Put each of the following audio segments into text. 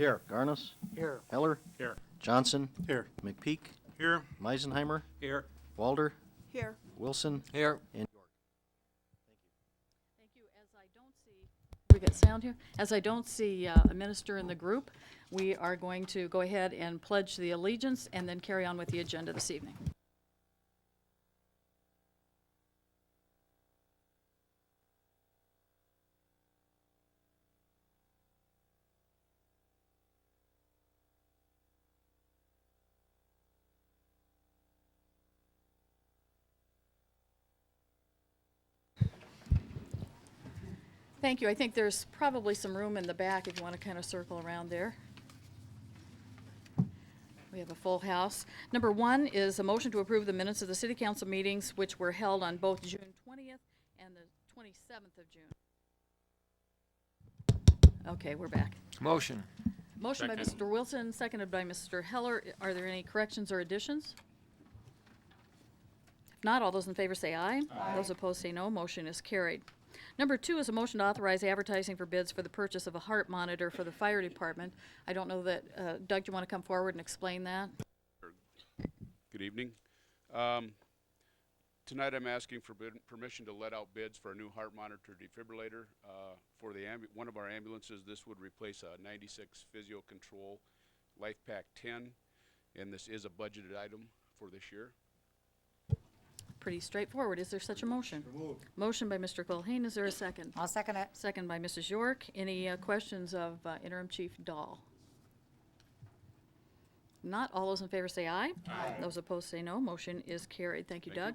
Here. Garnis. Here. Heller. Here. Johnson. Here. McPeak. Here. Meisenheimer. Here. Walder. Here. Wilson. Here. And York. Thank you. As I don't see, we got sound here? As I don't see a minister in the group, we are going to go ahead and pledge the allegiance and then carry on with the agenda this evening. Thank you. I think there's probably some room in the back if you want to kind of circle around there. We have a full house. Number one is a motion to approve the minutes of the city council meetings which were held on both June 20th and the 27th of June. Okay, we're back. Motion. Motion by Second. Mr. Wilson, seconded by Mr. Heller. Are there any corrections or additions? If not, all those in favor say aye. Aye. Those opposed say no. Motion is carried. Number two is a motion to authorize advertising for bids for the purchase of a heart monitor for the fire department. I don't know that, Doug, do you want to come forward and explain that? Good evening. Tonight I'm asking for permission to let out bids for a new heart monitor defibrillator for the one of our ambulances. This would replace a 96 Physio Control LifePak 10, and this is a budgeted item for this year. Pretty straightforward. Is there such a motion? Motion by Mr. Culhane. Is there a second? I'll second it. Second by Mrs. York. Any questions of Interim Chief Dahl? Not. All those in favor say aye. Aye. Those opposed say no. Motion is carried. Thank you, Doug.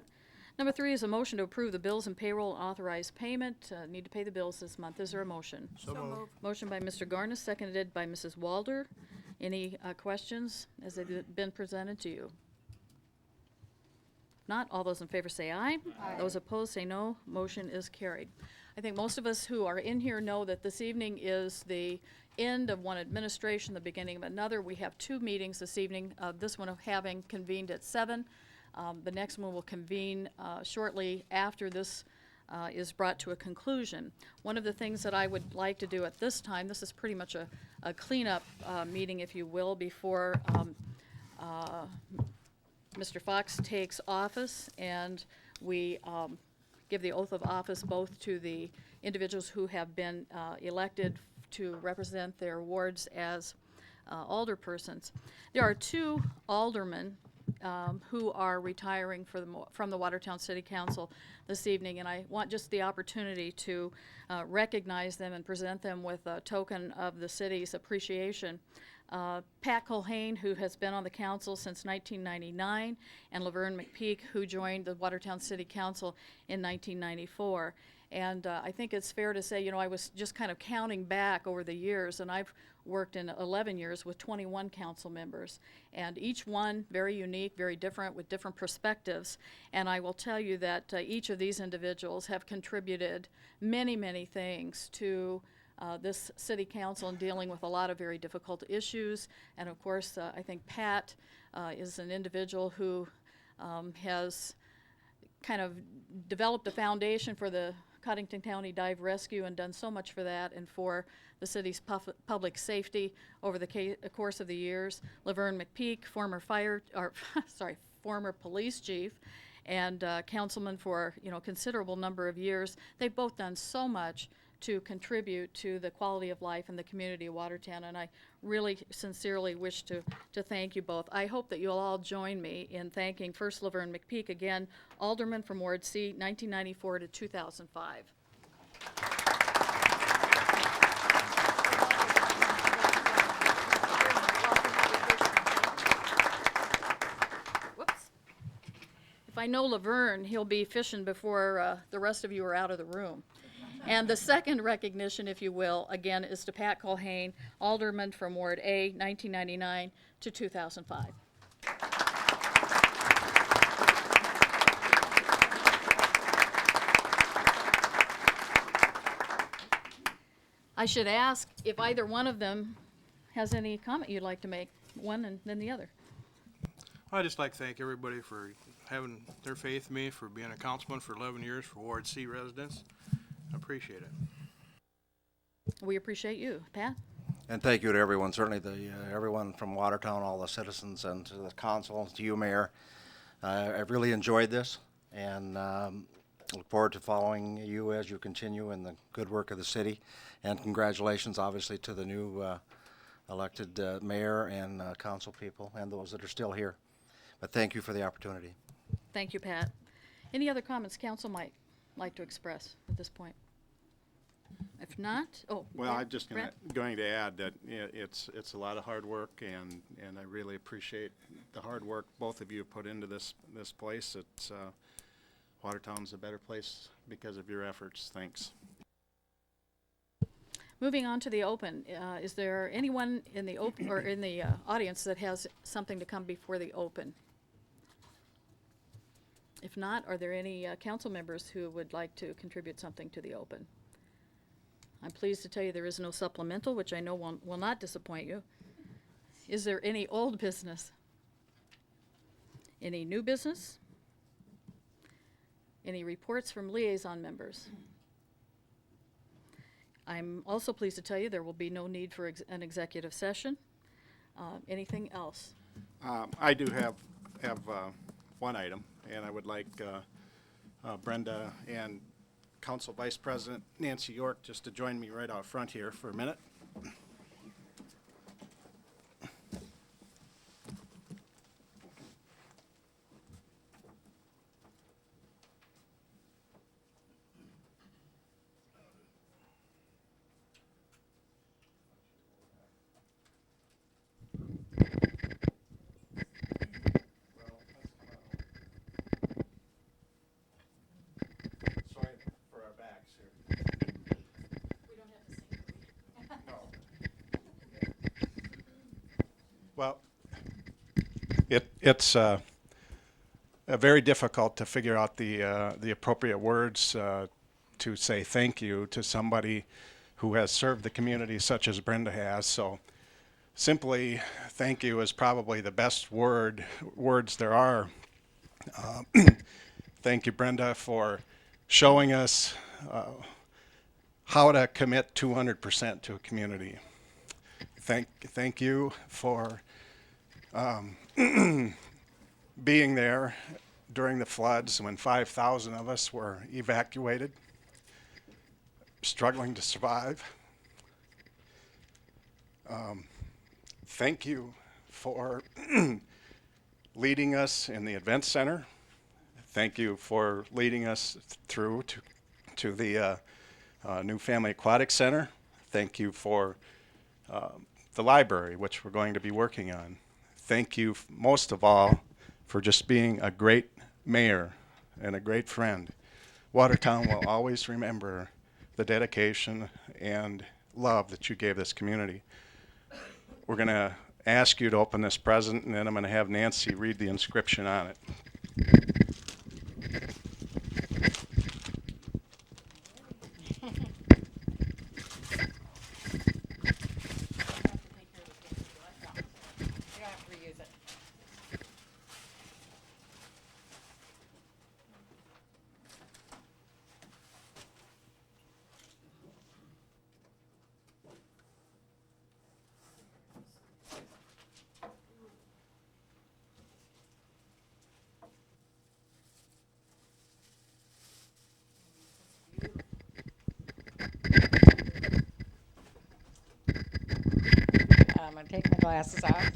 Number three is a motion to approve the bills and payroll and authorize payment. Need to pay the bills this month. Is there a motion? So moved. Motion by Mr. Garnis, seconded by Mrs. Walder. Any questions as they've been presented to you? Not. All those in favor say aye. Aye. Those opposed say no. Motion is carried. I think most of us who are in here know that this evening is the end of one administration, the beginning of another. We have two meetings this evening, this one having convened at 7. The next one will convene shortly after this is brought to a conclusion. One of the things that I would like to do at this time, this is pretty much a cleanup meeting, if you will, before Mr. Fox takes office, and we give the oath of office both to the individuals who have been elected to represent their wards as alderpersons. There are two aldermen who are retiring from the Watertown City Council this evening, and I want just the opportunity to recognize them and present them with a token of the city's appreciation. Pat Culhane, who has been on the council since 1999, and Laverne McPeak, who joined the Watertown City Council in 1994. And I think it's fair to say, you know, I was just kind of counting back over the years, and I've worked in 11 years with 21 council members, and each one very unique, very different, with different perspectives. And I will tell you that each of these individuals have contributed many, many things to this city council in dealing with a lot of very difficult issues. And of course, I think Pat is an individual who has kind of developed a foundation for the Cottington County Dive Rescue and done so much for that and for the city's public safety over the course of the years. Laverne McPeak, former former police chief and councilman for considerable number of years. They've both done so much to contribute to the quality of life in the community of Watertown, and I really sincerely wish to thank you both. I hope that you'll all join me in thanking first Laverne McPeak, again, alderman from Ward C, 1994 to 2005. Whoops. If I know Laverne, he'll be fishing before the rest of you are out of the room. And the second recognition, if you will, again, is to Pat Culhane, alderman from Ward A, 1999 to 2005. I should ask if either one of them has any comment you'd like to make, one and then the other. I'd just like to thank everybody for having their faith in me, for being a councilman for 11 years for Ward C residents. I appreciate it. We appreciate you. Pat? And thank you to everyone, certainly everyone from Watertown, all the citizens, and to the council, to you, Mayor. I've really enjoyed this, and look forward to following you as you continue in the good work of the city. And congratulations, obviously, to the new elected mayor and council people, and those that are still here. But thank you for the opportunity. Thank you, Pat. Any other comments council might like to express at this point? If not, Well, Brett- I'm just Brett? going to add that it's a lot of hard work, and I really appreciate the hard work both of you have put into this place. It's Watertown's a better place because of your efforts. Thanks. Moving on to the open, is there anyone in the open, or in the audience that has something to come before the open? If not, are there any council members who would like to contribute something to the open? I'm pleased to tell you there is no supplemental, which I know will not disappoint you. Is there any old business? Any new business? Any reports from liaison members? I'm also pleased to tell you there will be no need for an executive session. Anything else? I do have one item, and I would like Brenda and Council Vice President Nancy York just to join me right out front here for a minute. Sorry for our backs here. Well, it's very difficult to figure out the appropriate words to say thank you to somebody who has served the community such as Brenda has. So simply, thank you is probably the best words there are. Thank you, Brenda, for showing us how to commit 200% to a community. Thank you for being there during the floods when 5,000 of us were evacuated, struggling to survive. Thank you for leading us in the event center. Thank you for leading us through to the new Family Aquatic Center. Thank you for the library, which we're going to be working on. Thank you most of all for just being a great mayor and a great friend. Watertown will always remember the dedication and love that you gave this community. We're going to ask you to open this present, and then I'm going to have Nancy read the inscription on it. I'm going to take my glasses off.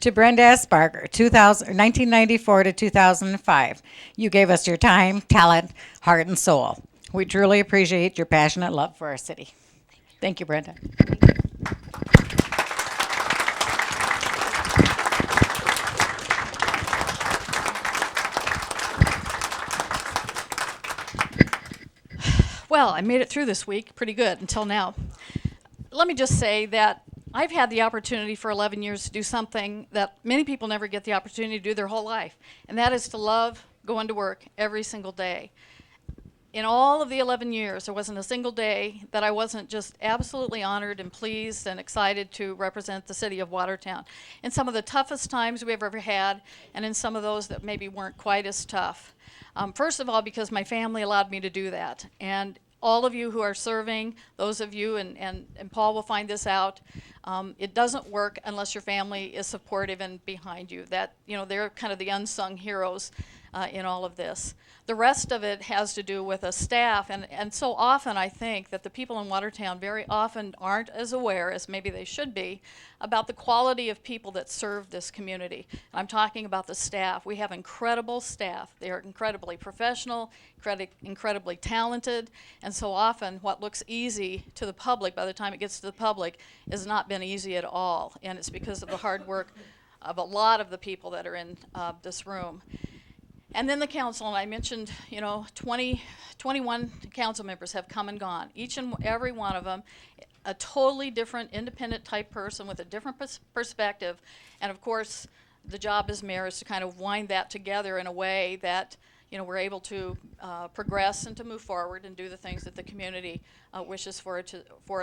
To Brenda S. Barker, 1994 to 2005. You gave us your time, talent, heart, and soul. We truly appreciate your passionate love for our city. Thank you, Brenda. Well, I made it through this week pretty good until now. Let me just say that I've had the opportunity for 11 years to do something that many people never get the opportunity to do their whole life, and that is to love going to work every single day. In all of the 11 years, there wasn't a single day that I wasn't just absolutely honored and pleased and excited to represent the city of Watertown in some of the toughest times we've ever had, and in some of those that maybe weren't quite as tough. First of all, because my family allowed me to do that. And all of you who are serving, those of you, and Paul will find this out, it doesn't work unless your family is supportive and behind you. That, you know, they're kind of the unsung heroes in all of this. The rest of it has to do with a staff, and so often I think that the people in Watertown very often aren't as aware as maybe they should be about the quality of people that serve this community. I'm talking about the staff. We have incredible staff. They are incredibly professional, incredibly talented, and so often what looks easy to the public, by the time it gets to the public, has not been easy at all, and it's because of the hard work of a lot of the people that are in this room. And then the council, and I mentioned, you know, 21 council members have come and gone. Each and every one of them, a totally different independent type person with a different perspective. And of course, the job as mayor is to kind of wind that together in a way that, you know, we're able to progress and to move forward and do the things that the community wishes for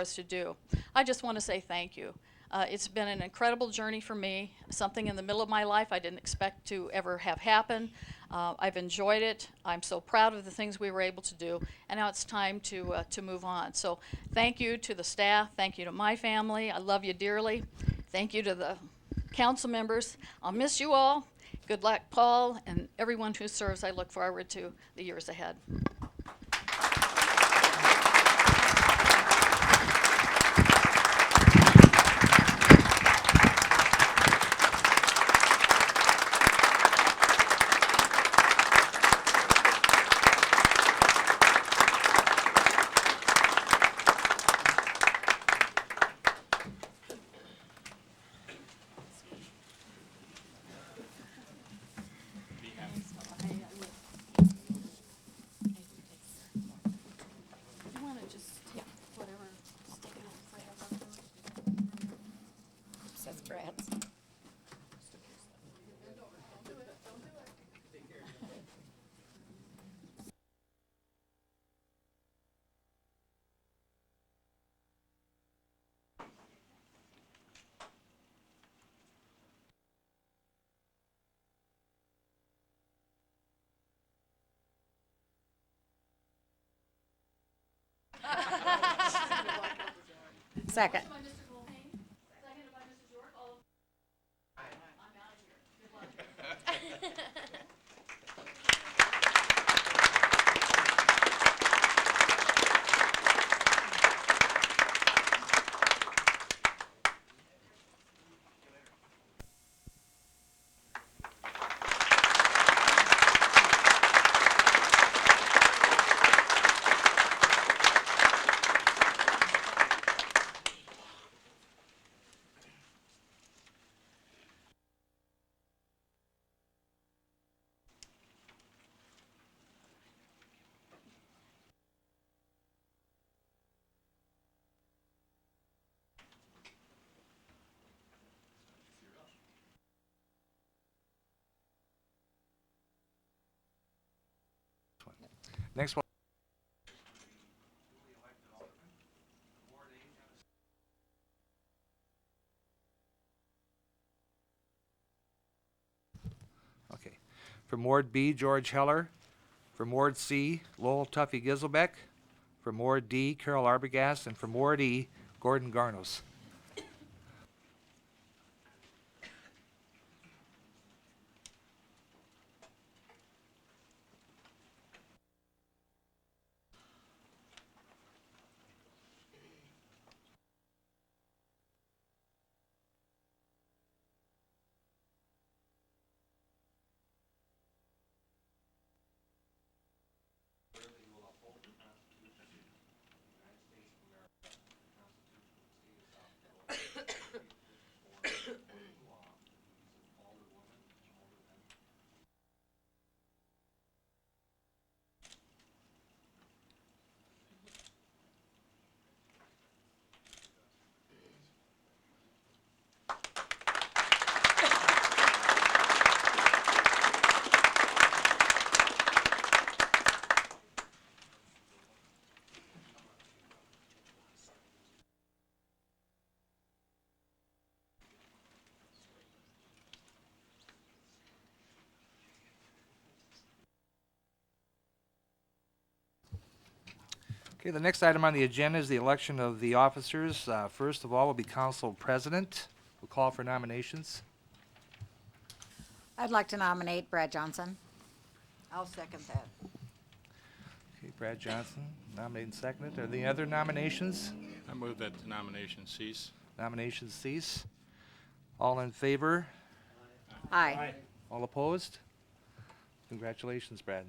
us to do. I just want to say thank you. It's been an incredible journey for me, something in the middle of my life I didn't expect to ever have happen. I've enjoyed it. I'm so proud of the things we were able to do, and now it's time to move on. So thank you to the staff. Thank you to my family. I love you dearly. Thank you to the council members. I'll miss you all. Good luck, Paul, and everyone who serves. I look forward to the years ahead. You want to just take whatever stickers I have left over? Says Brad's. Second. Next one. Okay. From Ward B, George Heller. From Ward C, Lowell Tuffy Giselbeck. From Ward D, Carol Arbogast. And from Ward E, Gordon Garnos. Okay, the next item on the agenda is the election of the officers. First of all will be council president. We'll call for nominations. I'd like to nominate Brad Johnson. I'll second that. Okay, Brad Johnson, nominated and seconded. Are there any other nominations? I move that the nomination cease. Nominations cease. All in favor? Aye. All opposed? Congratulations, Brad.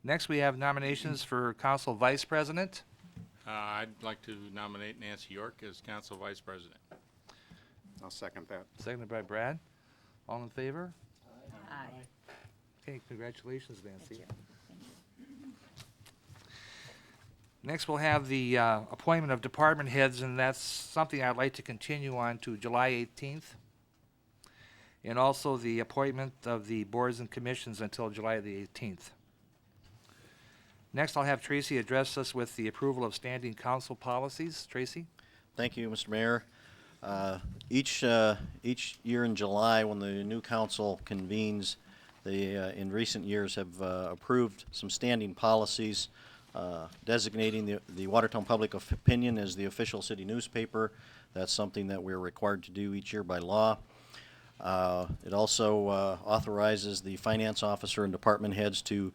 Next, we have nominations for council vice president. I'd like to nominate Nancy York as council vice president. I'll second that. Seconded by Brad. All in favor? Aye. Okay, congratulations, Nancy. Next, we'll have the appointment of department heads, and that's something I'd like to continue on to July 18th. And also the appointment of the boards and commissions until July the 18th. Next, I'll have Tracy address us with the approval of standing council policies. Tracy? Thank you, Mr. Mayor. Each year in July, when the new council convenes, they, in recent years, have approved some standing policies designating the Watertown Public Opinion as the official city newspaper. That's something that we're required to do each year by law. It also authorizes the finance officer and department heads to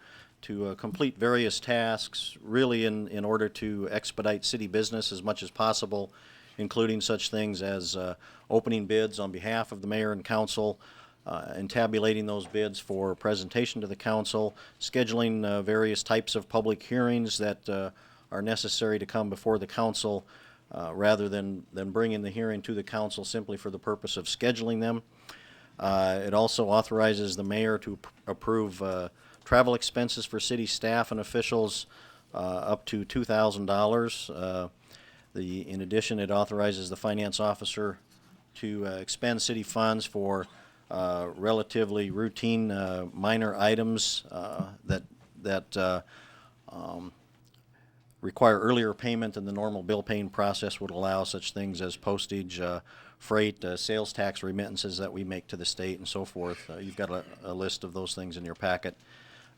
complete various tasks, really in order to expedite city business as much as possible, including such things as opening bids on behalf of the mayor and council, and tabulating those bids for presentation to the council, scheduling various types of public hearings that are necessary to come before the council, rather than bringing the hearing to the council simply for the purpose of scheduling them. It also authorizes the mayor to approve travel expenses for city staff and officials up to $2,000. In addition, it authorizes the finance officer to expend city funds for relatively routine minor items that require earlier payment than the normal bill paying process would allow, such things as postage, freight, sales tax remittances that we make to the state, and so forth. You've got a list of those things in your packet.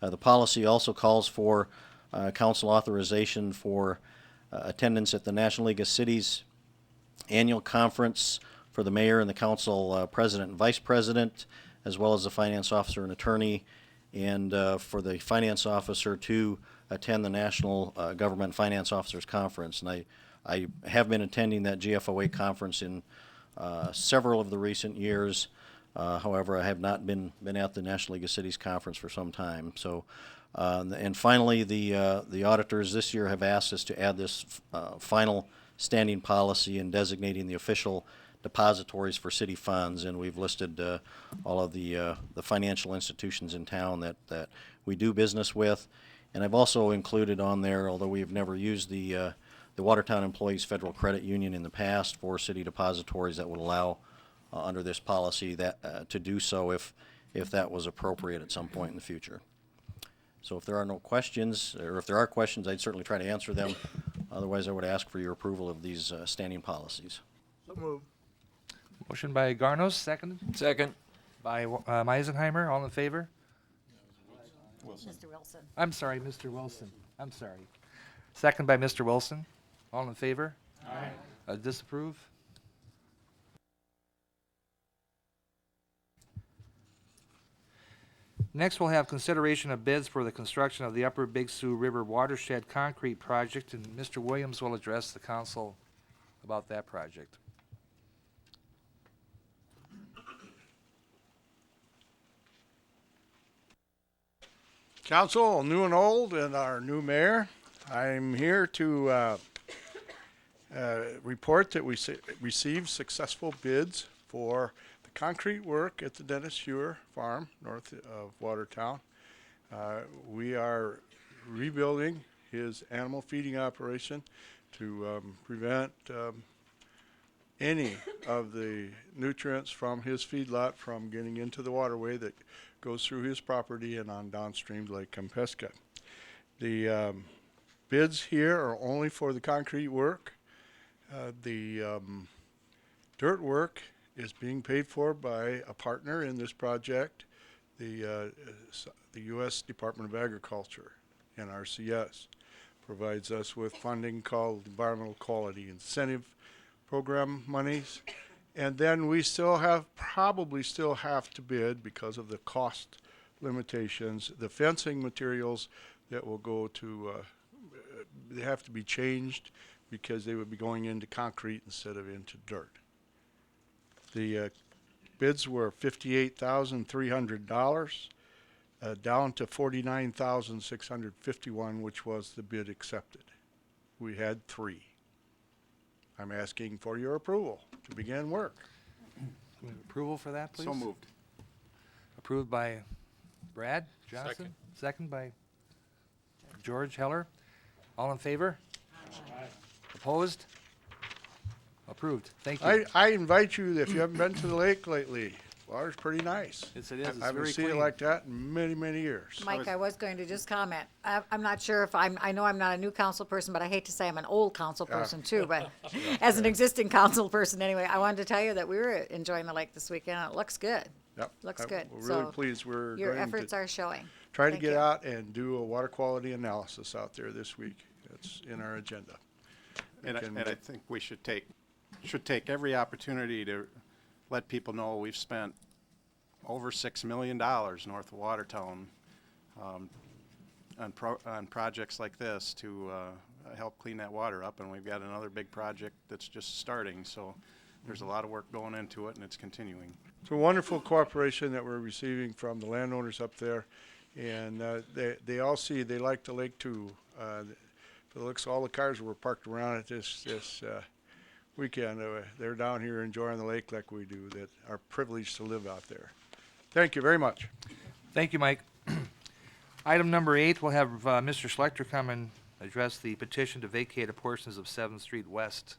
The policy also calls for council authorization for attendance at the National League of Cities annual conference for the mayor and the council president and vice president, as well as the finance officer and attorney, and for the finance officer to attend the National Government Finance Officers Conference. And I have been attending that GFOA conference in several of the recent years. However, I have not been at the National League of Cities conference for some time. So, and finally, the auditors this year have asked us to add this final standing policy in designating the official depositories for city funds, and we've listed all of the financial institutions in town that we do business with. And I've also included on there, although we have never used the Watertown Employees Federal Credit Union in the past for city depositories, that would allow under this policy that to do so if that was appropriate at some point in the future. So if there are no questions, or if there are questions, I'd certainly try to answer them. Otherwise, I would ask for your approval of these standing policies. So move. Motion by Garnos, seconded Second. by Meisenheimer. All in favor? Mr. Wilson. I'm sorry, Mr. Wilson. I'm sorry. Second by Mr. Wilson. All in favor? Aye. Disapprove? Next, we'll have consideration of bids for the construction of the Upper Big Sioux River Watershed Concrete Project, and Mr. Williams will address the council about that project. Council, new and old, and our new mayor. I'm here to report that we received successful bids for the concrete work at the Dennis Hewer Farm north of Watertown. We are rebuilding his animal feeding operation to prevent any of the nutrients from his feedlot from getting into the waterway that goes through his property and on downstream to Lake Kempesca. The bids here are only for the concrete work. The dirt work is being paid for by a partner in this project, the U.S. Department of Agriculture, NRCS, provides us with funding called Environmental Quality Incentive Program monies. And then we probably still have to bid, because of the cost limitations, the fencing materials that will go to, they have to be changed because they would be going into concrete instead of into dirt. The bids were $58,300, down to $49,651, which was the bid accepted. We had 3. I'm asking for your approval to begin work. Approval for that, please? So moved. Approved by Brad Johnson? Second by George Heller. All in favor? Opposed? Approved. Thank you. I invite you, if you haven't been to the lake lately, water's pretty nice. Yes, it is. It's I haven't very seen it clean. like that in many, many years. Mike, I was going to just comment. I'm not sure if I know I'm not a new council person, but I hate to say I'm an old council person too, but as an existing council person anyway, I wanted to tell you that we were enjoying the lake this weekend. It looks good. Yep. Looks good. We're really So pleased. We're your going efforts to are showing. try to Thank get you. out and do a water quality analysis out there this week. It's in our agenda. And can I get- think we should take every opportunity to let people know we've spent over $6 million north of Watertown on projects like this to help clean that water up, and we've got another big project that's just starting, so there's a lot of work going into it, and it's continuing. It's a wonderful cooperation that we're receiving from the landowners up there, and they all see, they like the lake too. It looks, all the cars were parked around it this weekend. They're down here enjoying the lake like we do, that are privileged to live out there. Thank you very much. Thank you, Mike. Item number 8, we'll have Mr. Schlechter come and address the petition to vacate a portions of 7th Street West.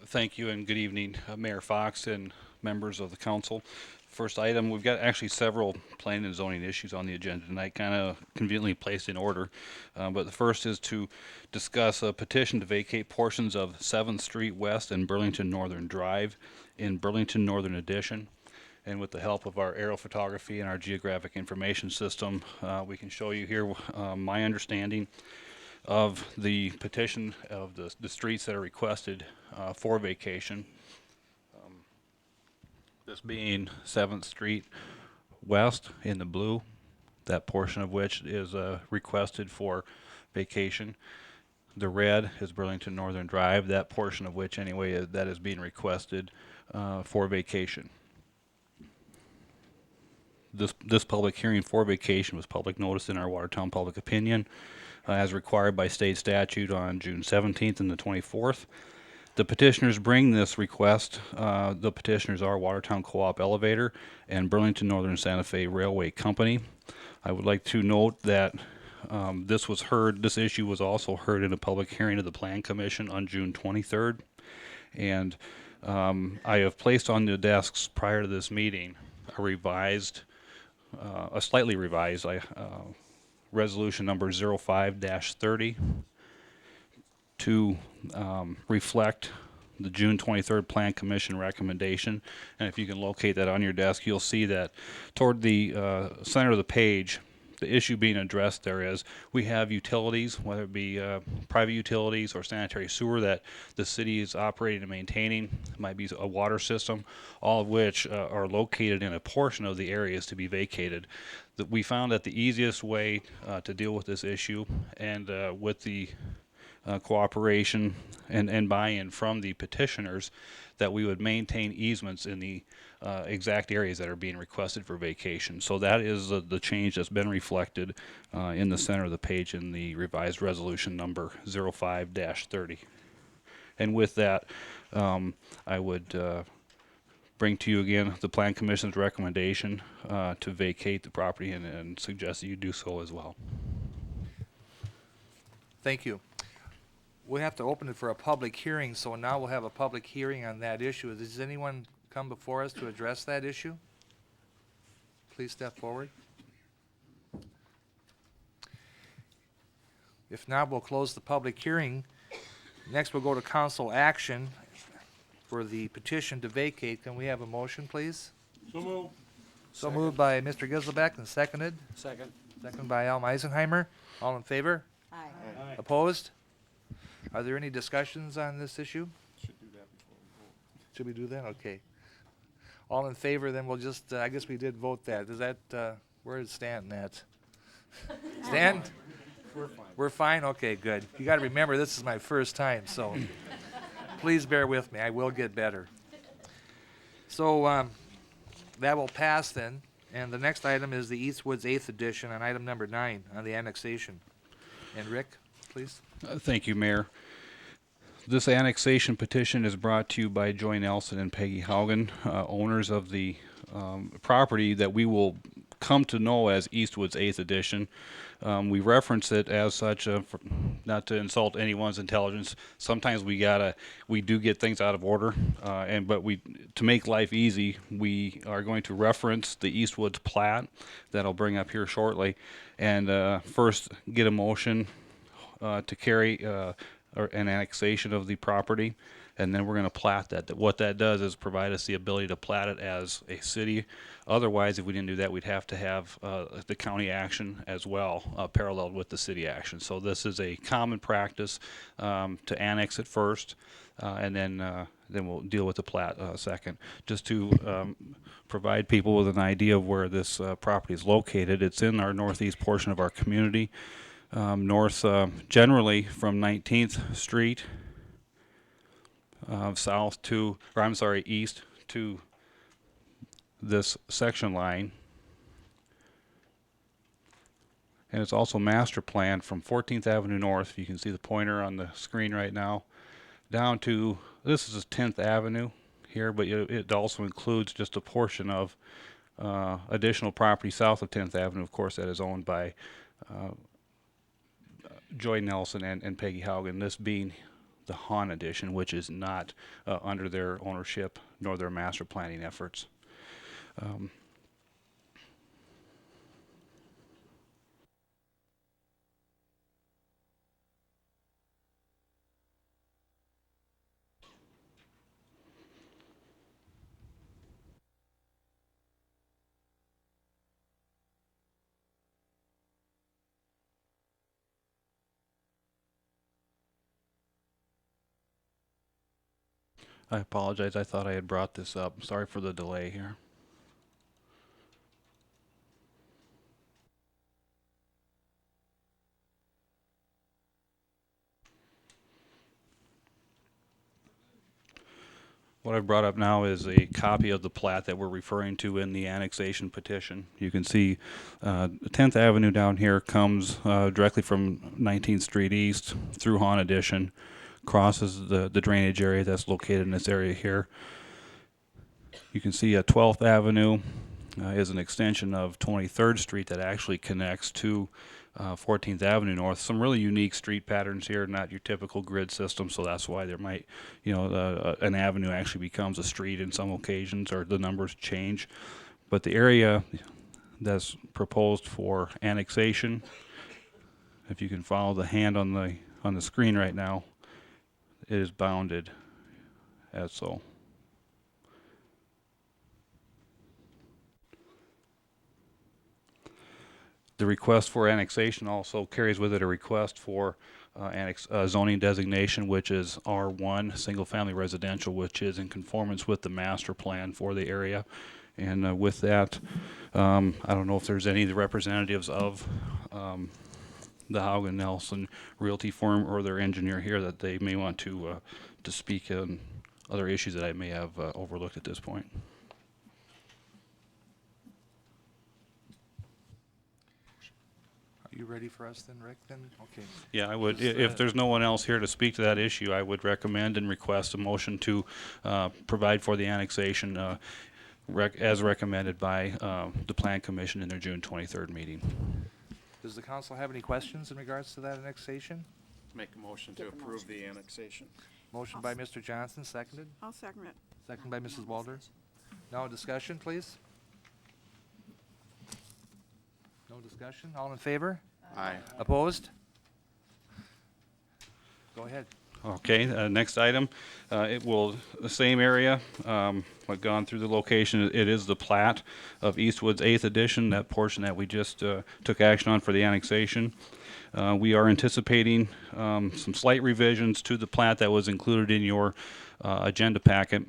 Thank you and good evening, Mayor Fox and members of the council. First item, we've got actually several planning and zoning issues on the agenda tonight, kind of conveniently placed in order. But the first is to discuss a petition to vacate portions of 7th Street West and Burlington Northern Drive in Burlington Northern Addition. And with the help of our aerial photography and our geographic information system, we can show you here my understanding of the petition of the streets that are requested for vacation. This being 7th Street West in the blue, that portion of which is requested for vacation. The red is Burlington Northern Drive, that portion of which anyway that is being requested for vacation. This public hearing for vacation was public notice in our Watertown Public Opinion as required by state statute on June 17th and the 24th. The petitioners bring this request. The petitioners are Watertown Co-op Elevator and Burlington Northern Santa Fe Railway Company. I would like to note that this issue was also heard in a public hearing of the Plan Commission on June 23rd. And I have placed on the desks prior to this meeting a slightly revised resolution number 05-30 to reflect the June 23rd Plan Commission recommendation. And if you can locate that on your desk, you'll see that toward the center of the page, the issue being addressed there is we have utilities, whether it be private utilities or sanitary sewer that the city is operating and maintaining. It might be a water system, all of which are located in a portion of the areas to be vacated. That we found that the easiest way to deal with this issue and with the cooperation and buy-in from the petitioners, that we would maintain easements in the exact areas that are being requested for vacation. So that is the change that's been reflected in the center of the page in the revised resolution number 05-30. And with that, I would bring to you again the Plan Commission's recommendation to vacate the property and suggest that you do so as well. Thank you. we have to open it for a public hearing, so now we'll have a public hearing on that issue. Does anyone come before us to address that issue? Please step forward. If not, we'll close the public hearing. Next, we'll go to council action for the petition to vacate. Can we have a motion, please? So moved. So moved by Mr. Giselbeck and seconded. Second. Seconded by Al Eisenheimer. All in favor? Aye. Opposed? Are there any discussions on this issue? Should we do that? Okay. All in favor, then we'll just, I guess we did vote that. Is that, where is Stanton at? Stan? We're fine. We're fine? Okay, good. You gotta remember, this is my first time, so please bear with me. I will get better. So, that will pass then. And the next item is the Eastwoods 8th edition on item number 9 on the annexation. And Rick, please. Thank you, Mayor. This annexation petition is brought to you by Joy Nelson and Peggy Haugen, owners of the property that we will come to know as Eastwoods 8th edition. We reference it as such, not to insult anyone's intelligence. Sometimes we do get things out of order, but to make life easy, we are going to reference the Eastwoods plat that I'll bring up here shortly, and first get a motion to carry or an annexation of the property, and then we're going to plat that. What that does is provide us the ability to plat it as a city. Otherwise, if we didn't do that, we'd have to have the county action as well, paralleled with the city action. So this is a common practice to annex it first, and then we'll deal with the plat second. Just to provide people with an idea of where this property is located, it's in our northeast portion of our community. North, generally from 19th Street east to this section line. And it's also master planned from 14th Avenue North, you can see the pointer on the screen right now, down to, this is 10th Avenue here, but it also includes just a portion of additional property south of 10th Avenue, of course, that is owned by Joy Nelson and Peggy Haugen, this being the Hahn edition, which is not under their ownership nor their master planning efforts. I apologize. I thought I had brought this up. Sorry for the delay here. What I've brought up now is a copy of the plat that we're referring to in the annexation petition. You can see 10th Avenue down here comes directly from 19th Street East through Hahn Edition, crosses the drainage area that's located in this area here. You can see 12th Avenue is an extension of 23rd Street that actually connects to 14th Avenue North. Some really unique street patterns here, not your typical grid system, so that's why there might, an avenue actually becomes a street in some occasions, or the numbers change. But the area that's proposed for annexation, if you can follow the hand on the screen right now, it is bounded as so. The request for annexation also carries with it a request for zoning designation, which is R1, single family residential, which is in conformance with the master plan for the area. And with that, I don't know if there's any of the representatives of the Haugen Nelson Realty firm or their engineer here that they may want to speak on other issues that I may have overlooked at this point. Are you ready for us then, Rick, then? Okay. Yeah, I would, if there's no one else here to speak to that issue, I would recommend and request a motion to provide for the annexation as recommended by the Plan Commission in their June 23rd meeting. Does the council have any questions in regards to that annexation? Make a motion to approve the annexation. Motion by Mr. Johnson, seconded. I'll second it. Second by Mrs. Walder. No discussion, please? No discussion? All in favor? Aye. Opposed? Go ahead. Okay, next item, it will, the same area, I've gone through the location, it is the plat of Eastwood's 8th edition, that portion that we just took action on for the annexation. We are anticipating some slight revisions to the plat that was included in your agenda packet.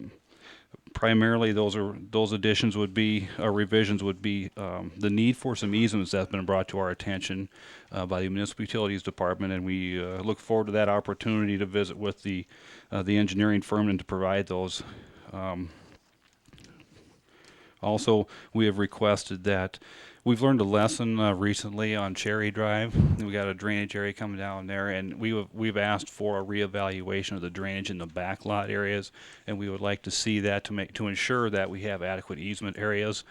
Primarily, those additions would be, or revisions would be, the need for some easements that's been brought to our attention by the Municipal Utilities Department, and we look forward to that opportunity to visit with the engineering firm and to provide those. Also, we have requested that, we've learned a lesson recently on Cherry Drive. We got a drainage area coming down there, and we've asked for a reevaluation of the drainage in the back lot areas, and we would like to see that to ensure that we have adequate easement areas.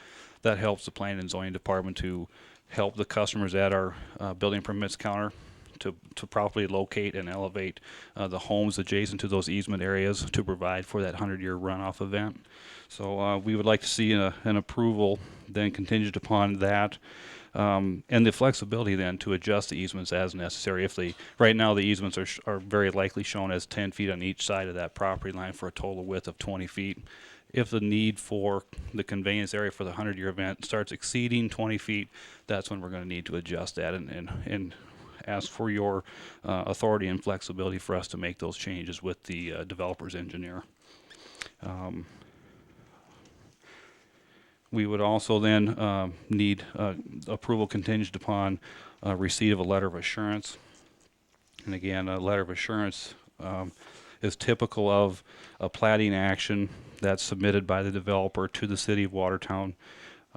That helps the Planning and Zoning Department to help the customers at our building permits counter to properly locate and elevate the homes adjacent to those easement areas to provide for that 100-year runoff event. So we would like to see an approval then contingent upon that, and the flexibility then to adjust the easements as necessary. If right now the easements are very likely shown as 10 feet on each side of that property line for a total width of 20 feet. If the need for the conveyance area for the 100-year event starts exceeding 20 feet, that's when we're going to need to adjust that and ask for your authority and flexibility for us to make those changes with the developer's engineer. We would also then need approval contingent upon receipt of a letter of assurance. And again, a letter of assurance is typical of a platting action that's submitted by the developer to the City of Watertown,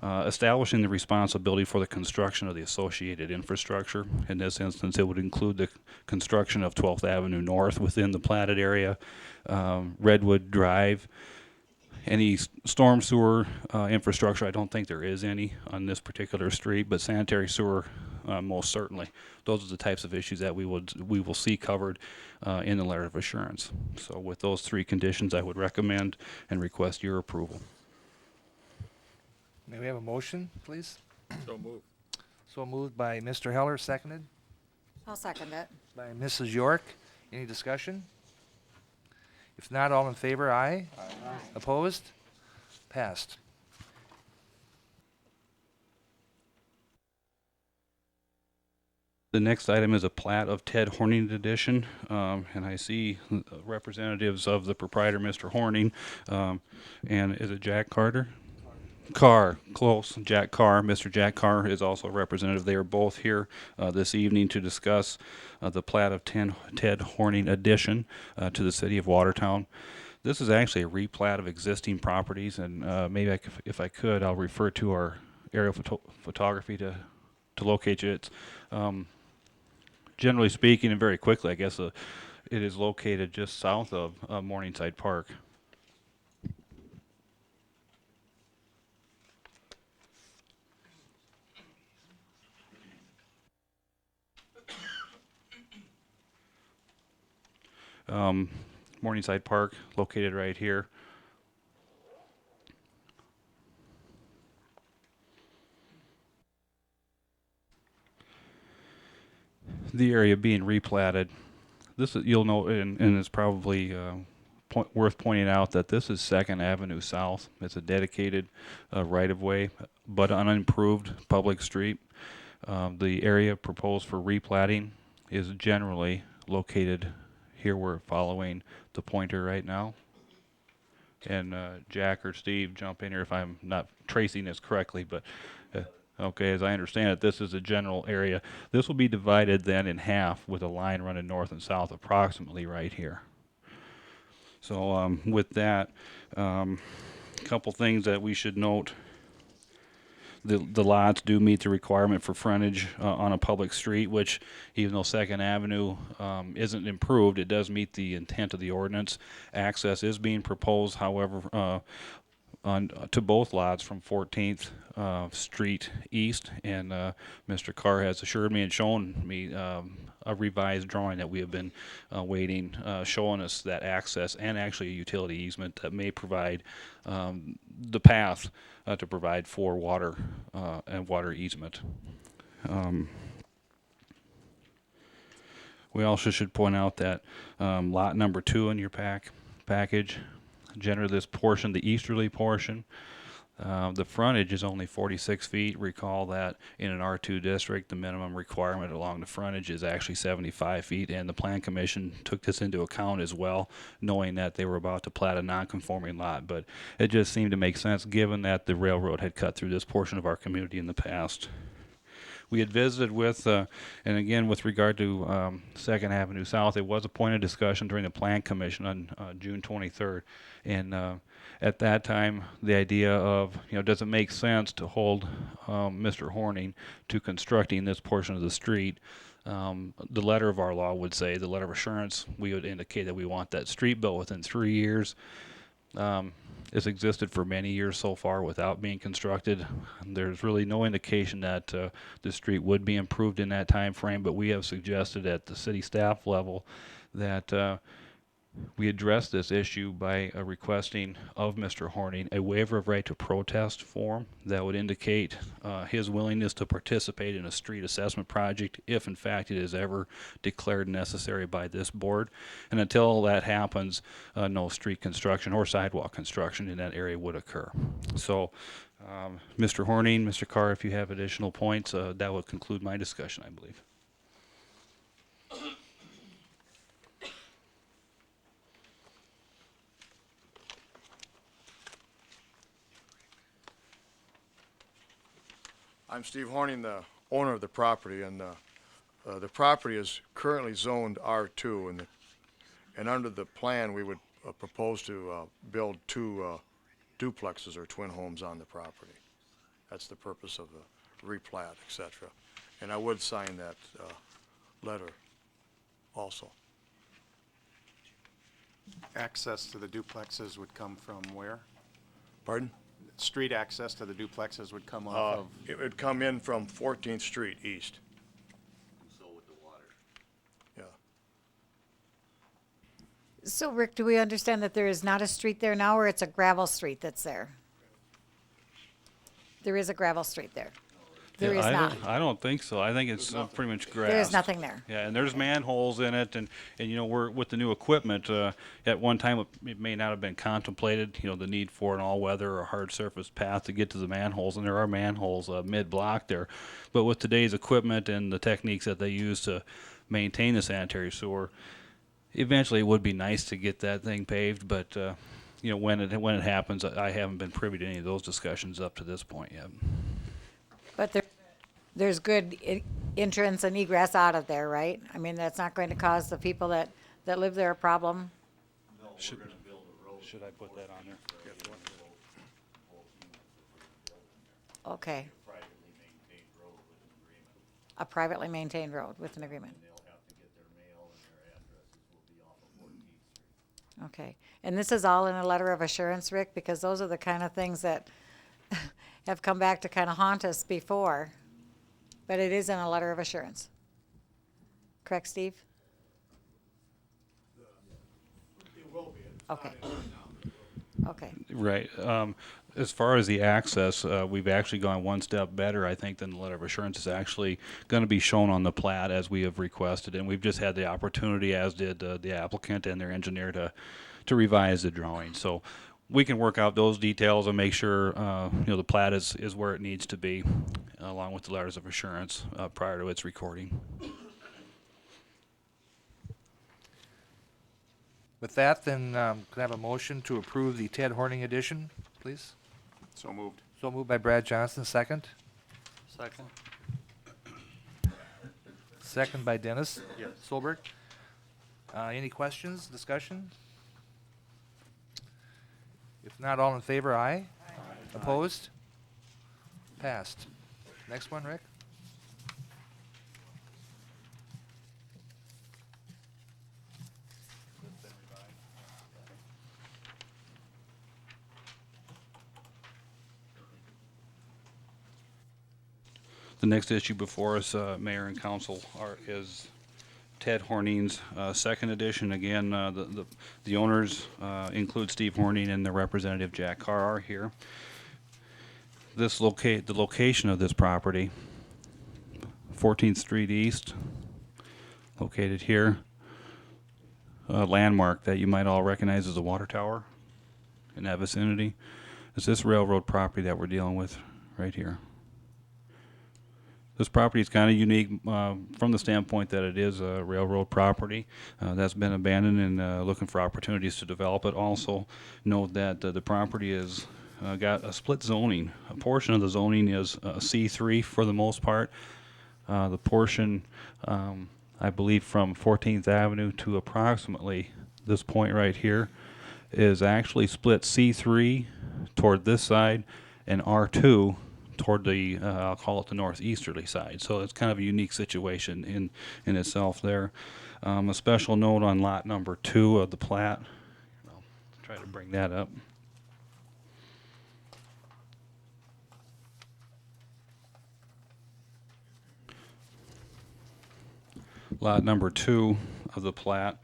establishing the responsibility for the construction of the associated infrastructure. In this instance, it would include the construction of 12th Avenue North within the platted area, Redwood Drive, any storm sewer infrastructure. I don't think there is any on this particular street, but sanitary sewer, most certainly. Those are the types of issues that we will see covered in the letter of assurance. So with those three conditions, I would recommend and request your approval. May we have a motion, please? So moved. So moved by Mr. Heller, seconded I'll second it. by Mrs. York. Any discussion? If not, all in favor, aye. Aye. Opposed? Passed. The next item is a plat of Ted Horning edition, and I see representatives of the proprietor, Mr. Horning, and is it Jack Carter? Carr, close. Jack Carr. Mr. Jack Carr is also a representative. They are both here this evening to discuss the plat of Ted Horning addition to the City of Watertown. This is actually a replat of existing properties, and maybe if I could, I'll refer to our aerial photography to locate you. It's generally speaking, and very quickly, I guess it is located just south of Morningside Park. Morningside Park, located right here. The area being replatted. This is, you'll know, and it's probably worth pointing out that this is 2nd Avenue South. It's a dedicated right-of-way, but unimproved public street. The area proposed for replatting is generally located here. We're following the pointer right now. And Jack or Steve, jump in here if I'm not tracing this correctly, but okay, as I understand it, this is a general area. This will be divided then in half with a line running north and south approximately right here. So with that, a couple things that we should note. The lots do meet the requirement for frontage on a public street, which even though 2nd Avenue isn't improved, it does meet the intent of the ordinance. Access is being proposed, however, on to both lots from 14th Street East, and Mr. Carr has assured me and shown me a revised drawing that we have been waiting, showing us that access and actually a utility easement that may provide the path to provide for water and water easement. We also should point out that lot number 2 in your package, generally this portion, the easterly portion, the frontage is only 46 feet. Recall that in an R2 district, the minimum requirement along the frontage is actually 75 feet, and the Plan Commission took this into account as well, knowing that they were about to plat a non-conforming lot. But it just seemed to make sense given that the railroad had cut through this portion of our community in the past. We had visited with, and again, with regard to Second Avenue South, it was a point of discussion during the Plan Commission on June 23rd. And at that time, the idea of, does it make sense to hold Mr. Horning to constructing this portion of the street? The letter of our law would say, the letter of assurance, we would indicate that we want that street built within 3 years. It's existed for many years so far without being constructed. There's really no indication that the street would be improved in that time frame, but we have suggested at the city staff level that we address this issue by requesting of Mr. Horning a waiver of right to protest form that would indicate his willingness to participate in a street assessment project if in fact it is ever declared necessary by this board. And until that happens, no street construction or sidewalk construction in that area would occur. So Mr. Horning, Mr. Carr, if you have additional points, that would conclude my discussion, I believe. I'm Steve Horning, the owner of the property, and the property is currently zoned R2, and under the plan, we would propose to build 2 duplexes or twin homes on the property. That's the purpose of the replat, etc. And I would sign that letter also. Access to the duplexes would come from where? Pardon? Street access to the duplexes would come off of? It would come in from 14th Street East. So with the water. Yeah. So Rick, do we understand that there is not a street there now, or it's a gravel street that's there? There is a gravel street there. There is not. I don't think so. I think it's pretty much grass. There's nothing there. Yeah, and there's manholes in it, and we're with the new equipment. At one time, it may not have been contemplated, the need for an all-weather or hard surface path to get to the manholes, and there are manholes mid-block there. But with today's equipment and the techniques that they use to maintain the sanitary sewer, eventually it would be nice to get that thing paved. But when it happens, I haven't been privy to any of those discussions up to this point yet. But there's good entrance and egress out of there, right? I mean, that's not going to cause the people that live there a problem? Should I put that on there? Okay. A privately maintained road with an agreement. Okay. And this is all in a letter of assurance, Rick, because those are the kind of things that have come back to kind of haunt us before. But it is in a letter of assurance. Correct, Steve? It will be. Okay. Okay. Right. As far as the access, we've actually gone one step better, I think, than the letter of assurance is actually going to be shown on the plat as we have requested. And we've just had the opportunity, as did the applicant and their engineer, to revise the drawing. So we can work out those details and make sure the plat is where it needs to be, along with the letters of assurance prior to its recording. With that, then, could I have a motion to approve the Ted Horning addition, please? So moved. So moved by Brad Johnson, second. Second. Second by Dennis Yes. Solberg. Any questions, discussion? If not, all in favor, aye. Opposed? Passed. Next one, Rick? The next issue before us, Mayor and Council, is Ted Horning's second edition. Again, the owners include Steve Horning and the representative Jack Carr are here. The location of this property, 14th Street East, located here. A landmark that you might all recognize as a water tower in that vicinity. It's this railroad property that we're dealing with right here. This property is kind of unique from the standpoint that it is a railroad property that's been abandoned and looking for opportunities to develop it. Also, note that the property is got a split zoning. A portion of the zoning is C3 for the most part. The portion, I believe, from 14th Avenue to approximately this point right here is actually split C3 toward this side and R2 toward the, I'll call it the northeasterly side. So it's kind of a unique situation in itself there. A special note on lot number 2 of the plat. I'll try to bring that up. Lot number 2 of the plat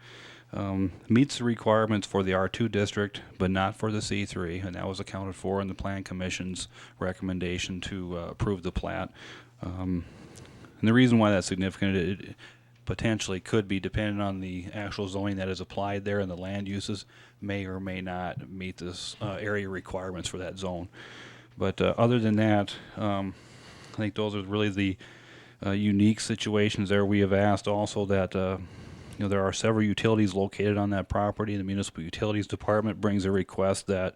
meets the requirements for the R2 district, but not for the C3, and that was accounted for in the Plan Commission's recommendation to approve the plat. And the reason why that's significant, it potentially could be dependent on the actual zoning that is applied there, and the land uses may or may not meet this area requirements for that zone. But other than that, I think those are really the unique situations there. We have asked also that there are several utilities located on that property. The Municipal Utilities Department brings a request that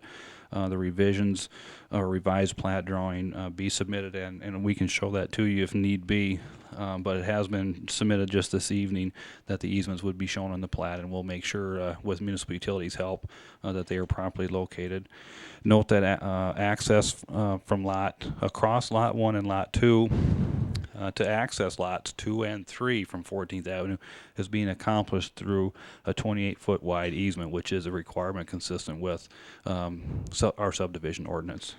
the revisions or revised plat drawing be submitted, and we can show that to you if need be. But it has been submitted just this evening that the easements would be shown on the plat, and we'll make sure with Municipal Utilities' help that they are properly located. Note that access from across Lot 1 and Lot 2 to access lots 2 and 3 from 14th Avenue is being accomplished through a 28-foot wide easement, which is a requirement consistent with our subdivision ordinance.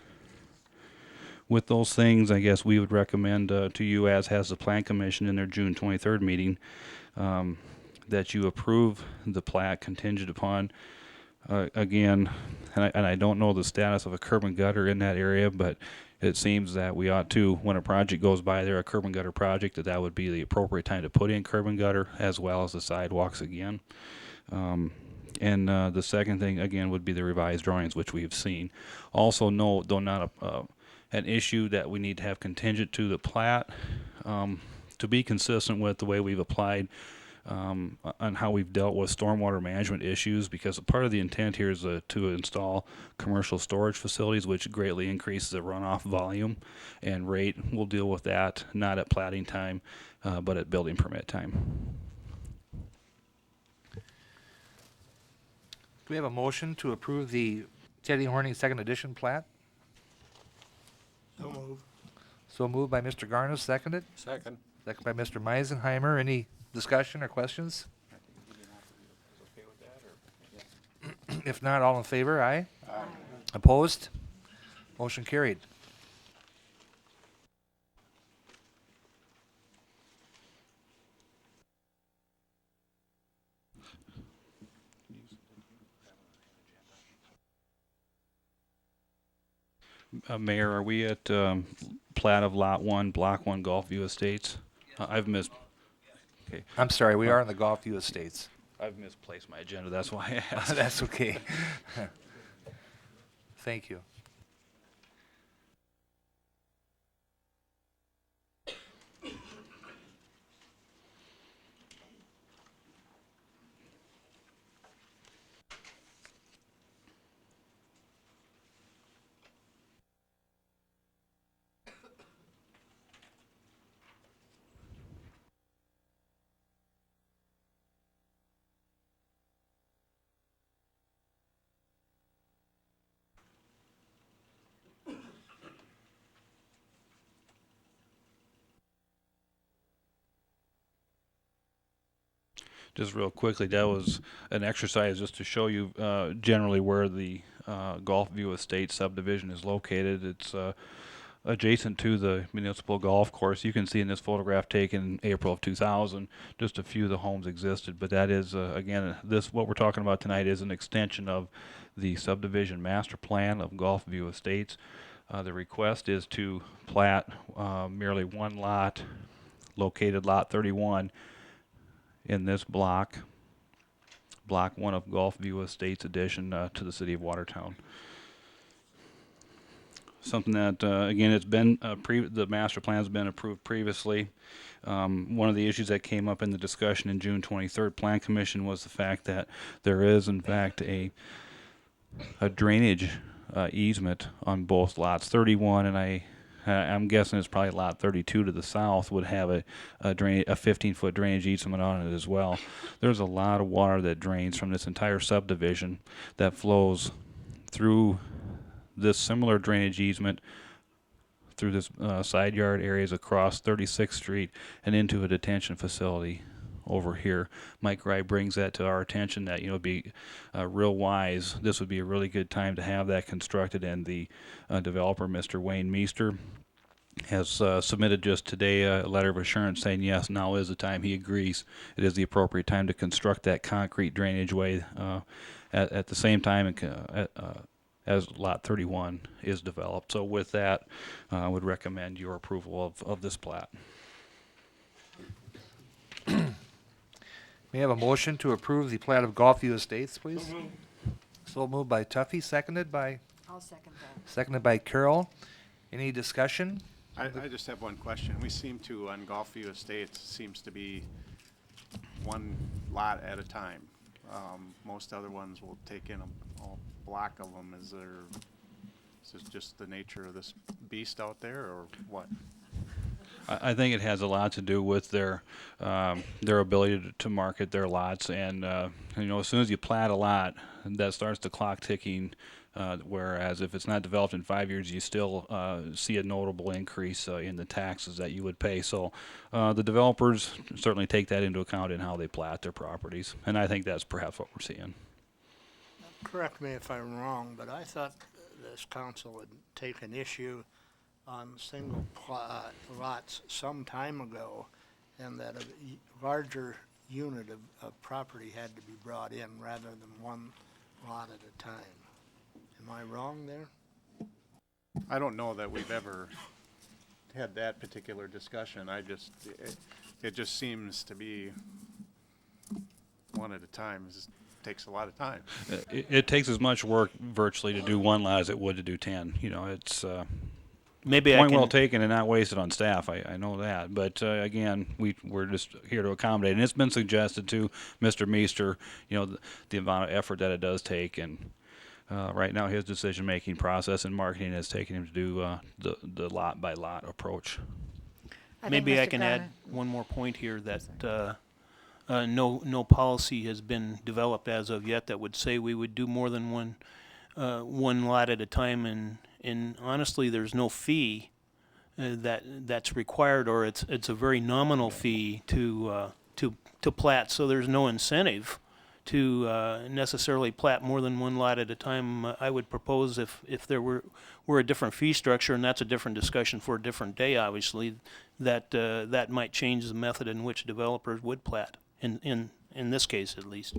With those things, I guess we would recommend to you, as has the Plan Commission in their June 23rd meeting, that you approve the plat contingent upon, again, and I don't know the status of a curb and gutter in that area, but it seems that we ought to, when a project goes by there, a curb and gutter project, that would be the appropriate time to put in curb and gutter as well as the sidewalks again. And the second thing, again, would be the revised drawings, which we have seen. Also note, though not an issue that we need to have contingent to the plat, to be consistent with the way we've applied on how we've dealt with stormwater management issues, because a part of the intent here is to install commercial storage facilities, which greatly increases the runoff volume and rate. We'll deal with that not at platting time, but at building permit time. Do we have a motion to approve the Teddy Horning second edition plat? So moved. So moved by Mr. Garnis, seconded. Second. Second by Mr. Meisenheimer. Any discussion or questions? If not, all in favor, aye? Aye. Opposed? Motion carried. Mayor, are we at plat of Lot 1, Block 1, Gulfview Estates? I've missed. Okay. I'm sorry, we are in the Gulfview Estates. I've misplaced my agenda. That's why I asked. That's okay. Thank you. Just real quickly, that was an exercise just to show you generally where the Gulfview Estate subdivision is located. It's adjacent to the municipal golf course. You can see in this photograph taken in April of 2000, just a few of the homes existed. But that is, again, what we're talking about tonight is an extension of the subdivision master plan of Gulfview Estates. The request is to plat merely one lot, located lot 31, in this block 1 of Gulfview Estates addition to the city of Watertown. Something that, again, it's been, the master plan has been approved previously. One of the issues that came up in the discussion in June 23rd Plan Commission was the fact that there is, in fact, a drainage easement on both lots 31, and I'm guessing it's probably lot 32 to the south would have a 15-foot drainage easement on it as well. There's a lot of water that drains from this entire subdivision that flows through this similar drainage easement through this side yard areas across 36th Street and into a detention facility over here. Mike Rye brings that to our attention that, it'd be real wise. This would be a really good time to have that constructed, and the developer, Mr. Wayne Meester, has submitted just today a letter of assurance saying yes, now is the time. He agrees it is the appropriate time to construct that concrete drainage way at the same time as Lot 31 is developed. So with that, I would recommend your approval of this plat. May I have a motion to approve the plat of Gulfview Estates, please? So moved by Tuffy, seconded by I'll second that. Seconded by Carroll. Any discussion? I just have one question. We seem to, on Gulfview Estates, seems to be one lot at a time. Most other ones will take in a block of them. Is this just the nature of this beast out there, or what? I think it has a lot to do with their ability to market their lots, and as soon as you plat a lot, that starts the clock ticking. Whereas if it's not developed in 5 years, you still see a notable increase in the taxes that you would pay. So the developers certainly take that into account in how they plat their properties, and I think that's perhaps what we're seeing. Correct me if I'm wrong, but I thought this council had taken issue on single lots some time ago, and that a larger unit of property had to be brought in rather than one lot at a time. Am I wrong there? I don't know that we've ever had that particular discussion. It just seems to be one at a time. It takes a lot of time. It takes as much work virtually to do one lot as it would to do 10. It's Maybe point well taken and not wasted on staff. I know that, but again, we're just here to accommodate. And it's been suggested to Mr. Meester, the amount of effort that it does take, and right now his decision-making process and marketing has taken him to do the lot-by-lot approach. Maybe I can add one more point here that no policy has been developed as of yet that would say we would do more than one lot at a time, and honestly, there's no fee that's required, or it's a very nominal fee to plat. So there's no incentive to necessarily plat more than one lot at a time. I would propose if there were a different fee structure, and that's a different discussion for a different day, obviously, that might change the method in which developers would plat, in this case at least.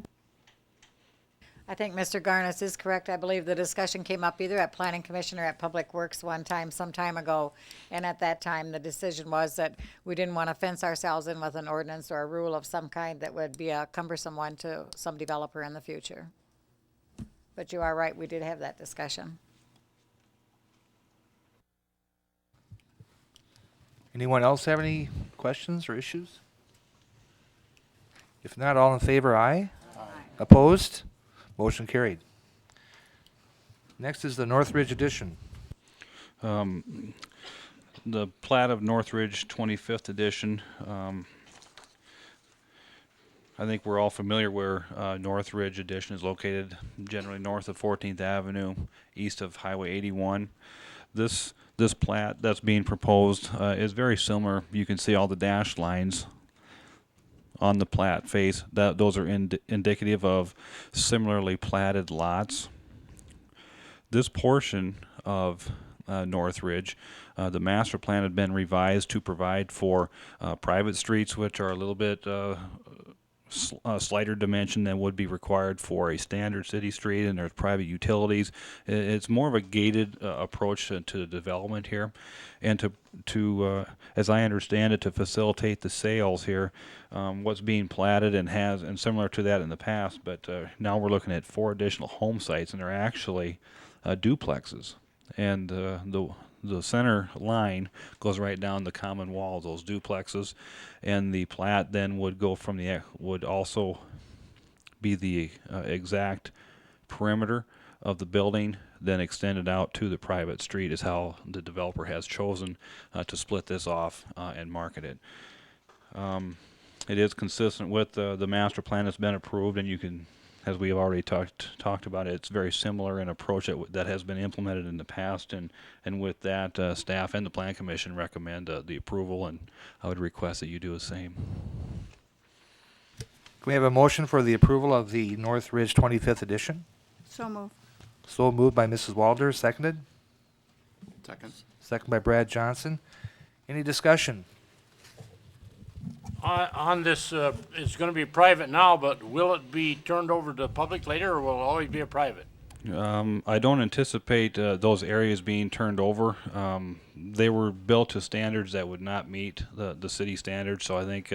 I think Mr. Garnis is correct. I believe the discussion came up either at Planning Commission or at Public Works some time ago. And at that time, the decision was that we didn't want to fence ourselves in with an ordinance or a rule of some kind that would be a cumbersome one to some developer in the future. But you are right, we did have that discussion. Anyone else have any questions or issues? If not, all in favor, aye. Aye. Opposed? Motion carried. Next is the Northridge Edition. The plat of Northridge 25th Edition. I think we're all familiar where Northridge Edition is located, generally north of 14th Avenue, east of Highway 81. This plat that's being proposed is very similar. You can see all the dashed lines on the plat face. Those are indicative of similarly platted lots. This portion of Northridge. The master plan had been revised to provide for private streets, which are a little bit slighter dimension than would be required for a standard city street, and there's private utilities. It's more of a gated approach to development here, and to as I understand it, to facilitate the sales here, what's being platted and similar to that in the past, but now we're looking at 4 additional home sites, and they're actually duplexes, and the center line goes right down the common wall of those duplexes, and the plat then would go from would also be the exact perimeter of the building, then extended out to the private street is how the developer has chosen to split this off and market it. It is consistent with the master plan that's been approved, and you can, as we have already talked about it, it's very similar in approach that has been implemented in the past, and with that, staff and the Plan Commission recommend the approval, and I would request that you do the same. Can we have a motion for the approval of the Northridge 25th edition? So moved. So moved by Mrs. Walder, seconded. Second. Second by Brad Johnson. Any discussion? On this, it's going to be private now, but will it be turned over to the public later, or will it always be a private? I don't anticipate those areas being turned over. They were built to standards that would not meet the city standards, so I think,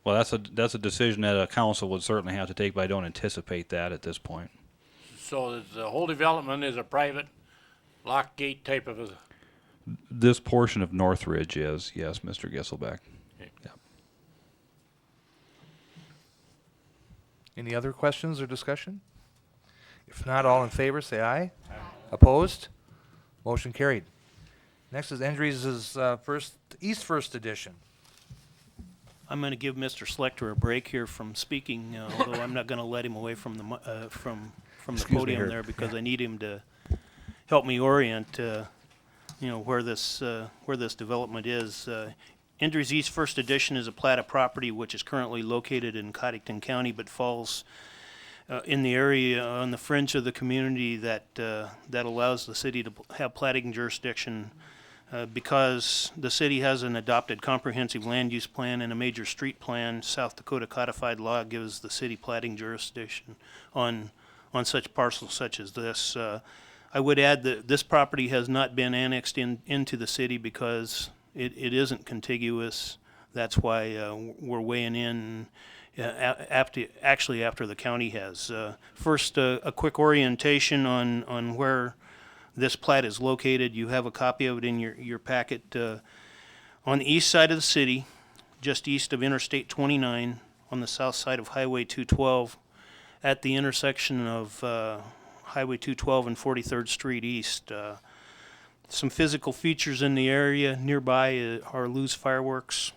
well, that's a decision that a council would certainly have to take, but I don't anticipate that at this point. So the whole development is a private lock gate type of a... This portion of Northridge is, yes, Mr. Gisselbeck. Okay. Yeah. Any other questions or discussion? If not, all in favor, say aye. Aye. Opposed? Motion carried. Next is Endries' East First Edition. I'm going to give Mr. Schlechter a break here from speaking, although I'm not going to let him away from the from the podium there, because I need him to help me orient, where this development is. Endries East First Edition is a plat of property which is currently located in Cottington County, but falls in the area on the fringe of the community that allows the city to have platting jurisdiction, because the city has an adopted comprehensive land use plan and a major street plan. South Dakota codified law gives the city platting jurisdiction on such parcels such as this. I would add that this property has not been annexed into the city because it isn't contiguous. That's why we're weighing in after the county has. First, a quick orientation on where this plat is located. You have a copy of it in your packet. On the east side of the city, just east of Interstate 29, on the south side of Highway 212, at the intersection of Highway 212 and 43rd Street East. Some physical features in the area nearby are Lou's Fireworks,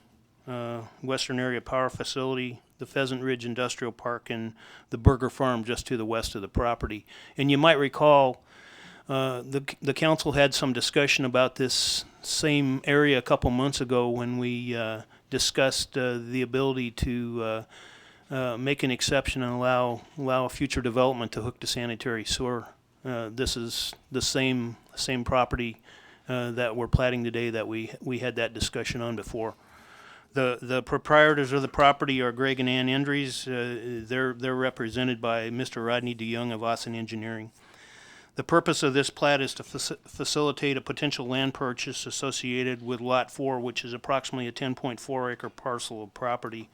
Western Area Power Facility, the Pheasant Ridge Industrial Park, and the Burger Farm just to the west of the property. And you might recall the council had some discussion about this same area a couple months ago when we discussed the ability to make an exception and allow future development to hook to sanitary sewer. This is the same property that we're platting today that we had that discussion on before. The proprietors of the property are Greg and Ann Endries. They're represented by Mr. Rodney DeYoung of Austin Engineering. The purpose of this plat is to facilitate a potential land purchase associated with Lot 4, which is approximately a 10.4 acre parcel of property.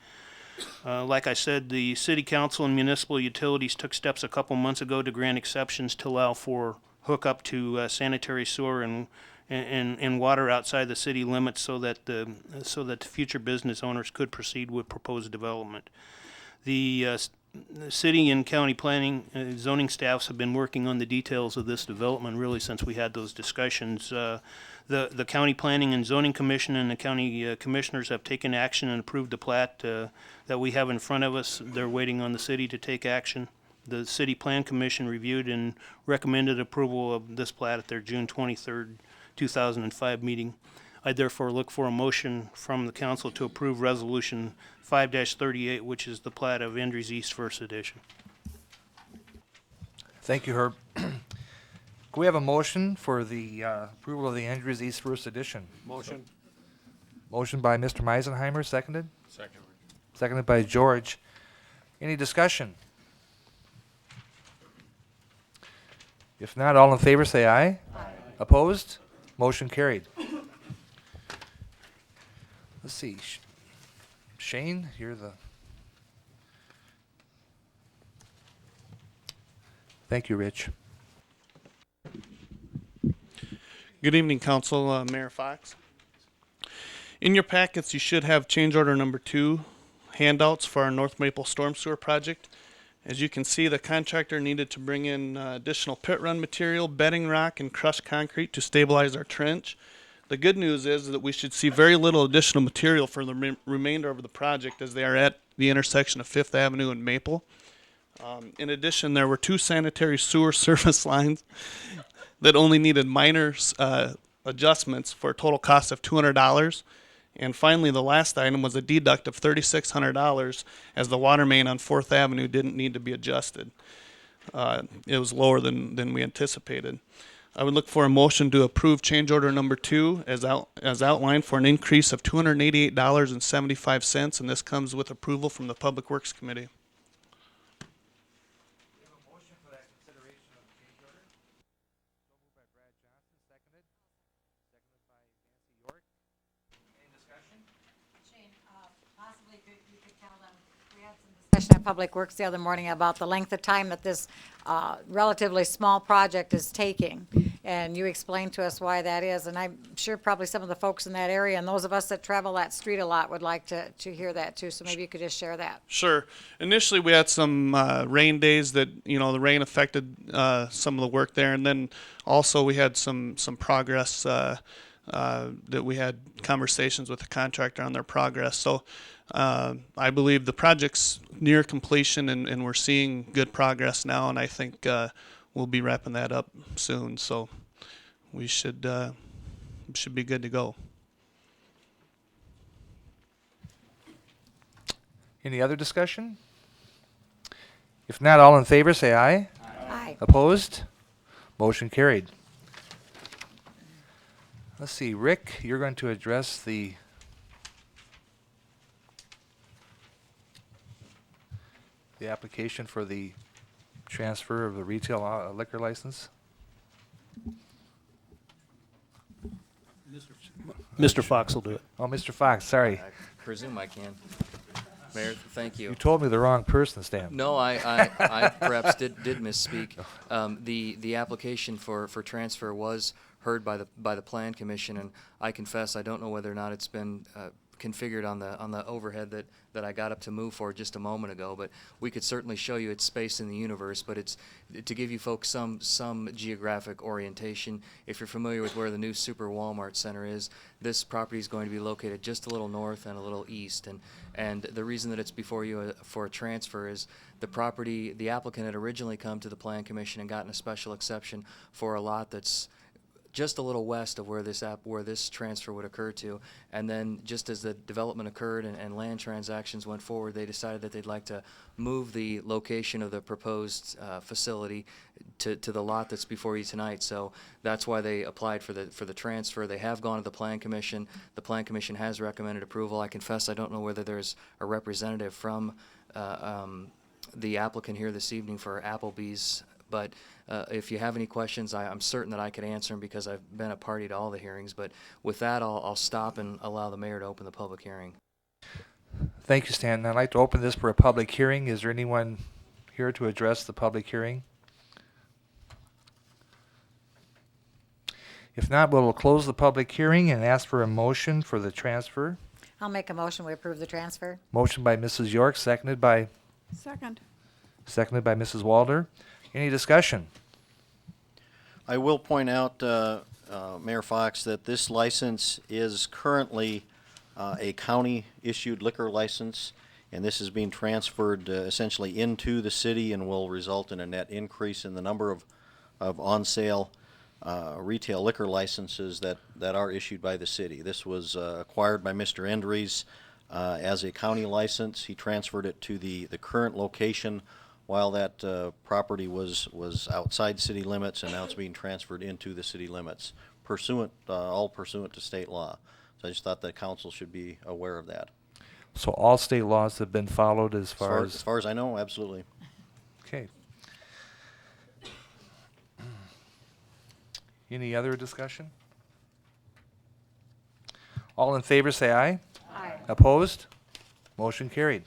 Like I said, the city council and municipal utilities took steps a couple months ago to grant exceptions to allow for hookup to sanitary sewer and water outside the city limits, so that the future business owners could proceed with proposed development. The city and county planning zoning staffs have been working on the details of this development really since we had those discussions. The County Planning and Zoning Commission and the county commissioners have taken action and approved the plat that we have in front of us. They're waiting on the city to take action. The City Plan Commission reviewed and recommended approval of this plat at their June 23rd, 2005 meeting. I therefore look for a motion from the council to approve Resolution 5-38, which is the plat of Endries East First Edition. Thank you, Herb. Can we have a motion for the approval of the Andrews East First Edition? Motion. Motion by Mr. Meisenheimer, seconded? Second. Seconded by George. Any discussion? If not, all in favor say aye. Aye. Opposed? Motion carried. Let's see. Shane, you're the... Thank you, Rich. Good evening, Council. Mayor Fox. In your packets, you should have change order number 2 handouts for our North Maple Storm Sewer project. As you can see, the contractor needed to bring in additional pit run material, bedding rock, and crushed concrete to stabilize our trench. The good news is that we should see very little additional material for the remainder of the project, as they are at the intersection of 5th Avenue and Maple. In addition, there were 2 sanitary sewer service lines that only needed minor adjustments for a total cost of $200. And finally, the last item was a deduct of $3,600, as the water main on 4th Avenue didn't need to be adjusted. It was lower than we anticipated. I would look for a motion to approve change order number 2 as outlined for an increase of $288.75, and this comes with approval from the Public Works Committee. Session at Public Works the other morning about the length of time that this relatively small project is taking. And you explained to us why that is, and I'm sure probably some of the folks in that area and those of us that travel that street a lot would like to hear that too, so maybe you could just share that. Sure. Initially, we had some rain days that, the rain affected some of the work there, and then also we had some progress that we had conversations with the contractor on their progress. So I believe the project's near completion, and we're seeing good progress now, and I think we'll be wrapping that up soon. So we should be good to go. Any other discussion? If not, all in favor say aye. Aye. Opposed? Motion carried. Let's see, Rick, you're going to address the application for the transfer of the retail liquor license. Mr. Fox will do it. Oh, Mr. Fox, sorry. I presume I can. Mayor, thank you. You told me the wrong person, Stan. No, I perhaps did misspeak. The application for transfer was heard by the Plan Commission, and I confess I don't know whether or not it's been configured on the overhead that I got up to move for just a moment ago, but we could certainly show you its space in the universe. But it's to give you folks some geographic orientation. If you're familiar with where the new Super Walmart Center is, this property is going to be located just a little north and a little east. And the reason that it's before you for a transfer is the applicant had originally come to the Plan Commission and gotten a special exception for a lot that's just a little west of where this transfer would occur to, and then just as the development occurred and land transactions went forward, they decided that they'd like to move the location of the proposed facility to the lot that's before you tonight. So that's why they applied for the transfer. They have gone to the Plan Commission. The Plan Commission has recommended approval. I confess I don't know whether there's a representative from the applicant here this evening for Applebee's, but if you have any questions, I'm certain that I could answer them because I've been a party to all the hearings. But with that, I'll stop and allow the mayor to open the public hearing. Thank you, Stan. I'd like to open this for a public hearing. Is there anyone here to address the public hearing? If not, we'll close the public hearing and ask for a motion for the transfer. I'll make a motion, we approve the transfer. Motion by Mrs. York, seconded by Mrs. Walder. Any discussion? I will point out, Mayor Fox, that this license is currently a county-issued liquor license, and this is being transferred essentially into the city and will result in a net increase in the number of on-sale retail liquor licenses that are issued by the city. This was acquired by Mr. Endries as a county license. He transferred it to the current location while that property was outside city limits, and now it's being transferred into the city limits, all pursuant to state law. So I just thought the council should be aware of that. So all state laws have been followed as far As far as I know, absolutely. Okay. Any other discussion? All in favor say aye. Aye. Opposed? Motion carried.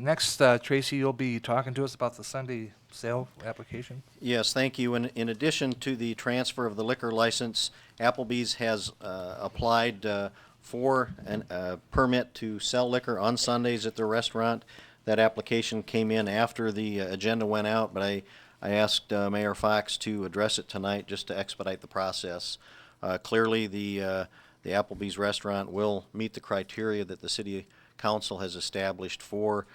Next, Tracy, you'll be talking to us about the Sunday sale application. Yes, thank you. In addition to the transfer of the liquor license, Applebee's has applied for a permit to sell liquor on Sundays at their restaurant. That application came in after the agenda went out, but I asked Mayor Fox to address it tonight just to expedite the process. Clearly, the Applebee's restaurant will meet the criteria that the city council has established for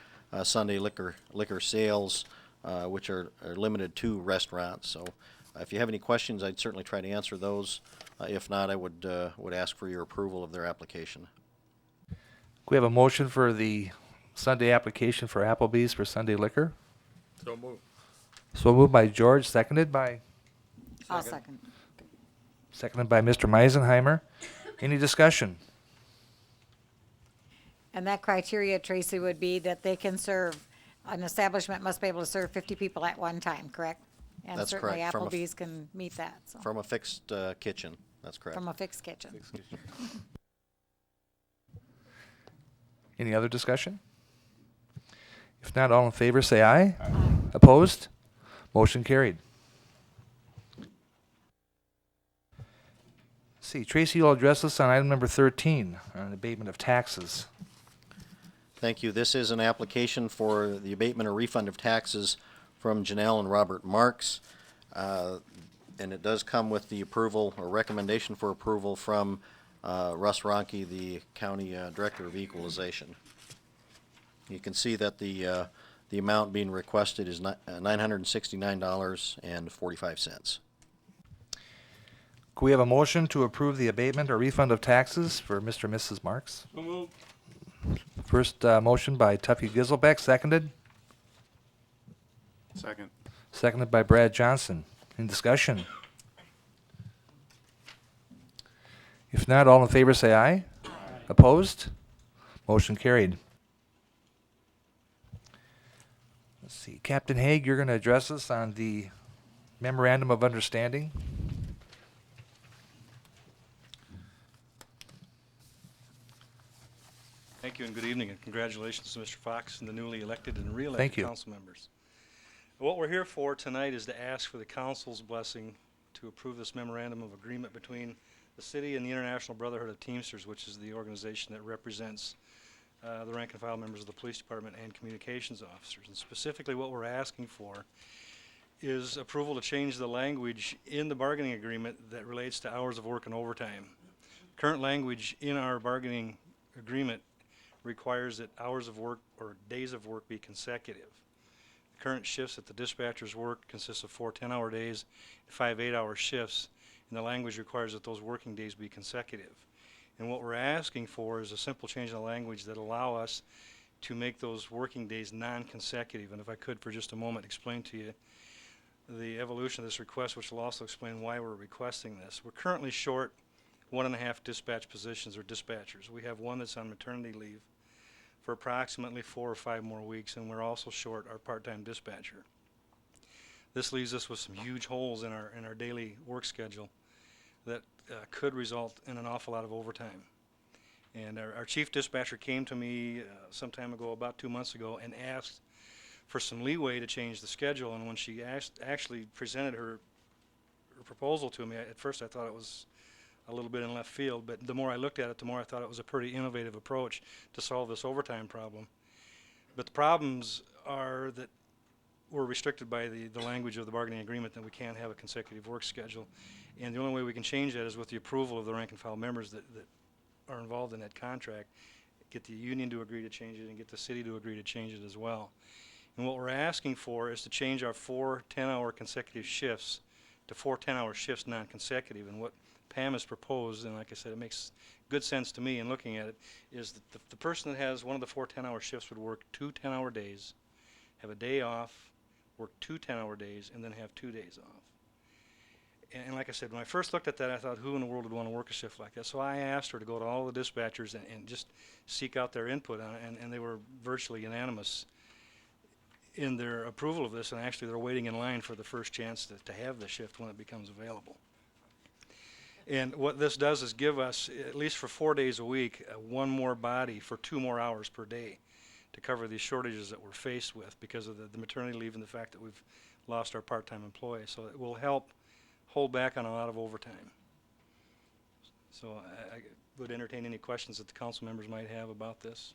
Sunday liquor sales, which are limited to restaurants. So if you have any questions, I'd certainly try to answer those. If not, I would ask for your approval of their application. We have a motion for the Sunday application for Applebee's for Sunday liquor. So moved. So moved by George, seconded by I'll second. Mr. Meisenheimer. Any discussion? And that criteria, Tracy, would be that they can serve, an establishment must be able to serve 50 people at one time, correct? And That's certainly correct. Applebee's can meet that, so, From a fixed kitchen, that's correct. from a fixed kitchen. Any other discussion? If not, all in favor say aye. Opposed? Motion carried. See, Tracy will address us on item number 13, on abatement of taxes. Thank you. This is an application for the abatement or refund of taxes from Janelle and Robert Marks. And it does come with the approval or recommendation for approval from Russ Ronke, the County Director of Equalization. You can see that the amount being requested is $969.45. Could we have a motion to approve the abatement or refund of taxes for Mr. and Mrs. Marks? So moved. First motion by Tuffy Giselbeck, seconded. Second. Seconded by Brad Johnson. In discussion? If not, all in favor say aye. Opposed? Motion carried. Let's see, Captain Haig, you're going to address us on the memorandum of understanding. Thank you and good evening, and congratulations to Mr. Fox and the newly elected and Thank re-elected you. council members. What we're here for tonight is to ask for the council's blessing to approve this memorandum of agreement between the city and the International Brotherhood of Teamsters, which is the organization that represents the rank and file members of the police department and communications officers. And specifically what we're asking for is approval to change the language in the bargaining agreement that relates to hours of work and overtime. Current language in our bargaining agreement requires that hours of work or days of work be consecutive. The current shifts that the dispatchers work consist of 4 10-hour days, 5 8-hour shifts, and the language requires that those working days be consecutive. And what we're asking for is a simple change in the language that allow us to make those working days non-consecutive. And if I could for just a moment explain to you the evolution of this request, which will also explain why we're requesting this. We're currently short 1.5 dispatch positions or dispatchers. We have one that's on maternity leave for approximately 4 or 5 more weeks, and we're also short our part-time dispatcher. This leaves us with some huge holes in our daily work schedule that could result in an awful lot of overtime. And our chief dispatcher came to me some time ago, about 2 months ago, and asked for some leeway to change the schedule. And when she actually presented her proposal to me, at first I thought it was a little bit in left field, but the more I looked at it, the more I thought it was a pretty innovative approach to solve this overtime problem. But the problems are that we're restricted by the language of the bargaining agreement that we can't have a consecutive work schedule. And the only way we can change that is with the approval of the rank and file members that are involved in that contract, get the union to agree to change it and get the city to agree to change it as well. And what we're asking for is to change our 4 10-hour consecutive shifts to 4 10-hour shifts non-consecutive. And what Pam has proposed, and like I said, it makes good sense to me in looking at it, is that the person that has one of the 4 10-hour shifts would work 2 10-hour days, have a day off, work 2 10-hour days, and then have 2 days off. And like I said, when I first looked at that, I thought, who in the world would want to work a shift like that? So I asked her to go to all the dispatchers and just seek out their input on it, and they were virtually unanimous in their approval of this, and actually they're waiting in line for the first chance to have the shift when it becomes available. And what this does is give us, at least for 4 days a week, one more body for 2 more hours per day to cover these shortages that we're faced with because of the maternity leave and the fact that we've lost our part-time employees. So it will help hold back on a lot of overtime. So I would entertain any questions that the council members might have about this.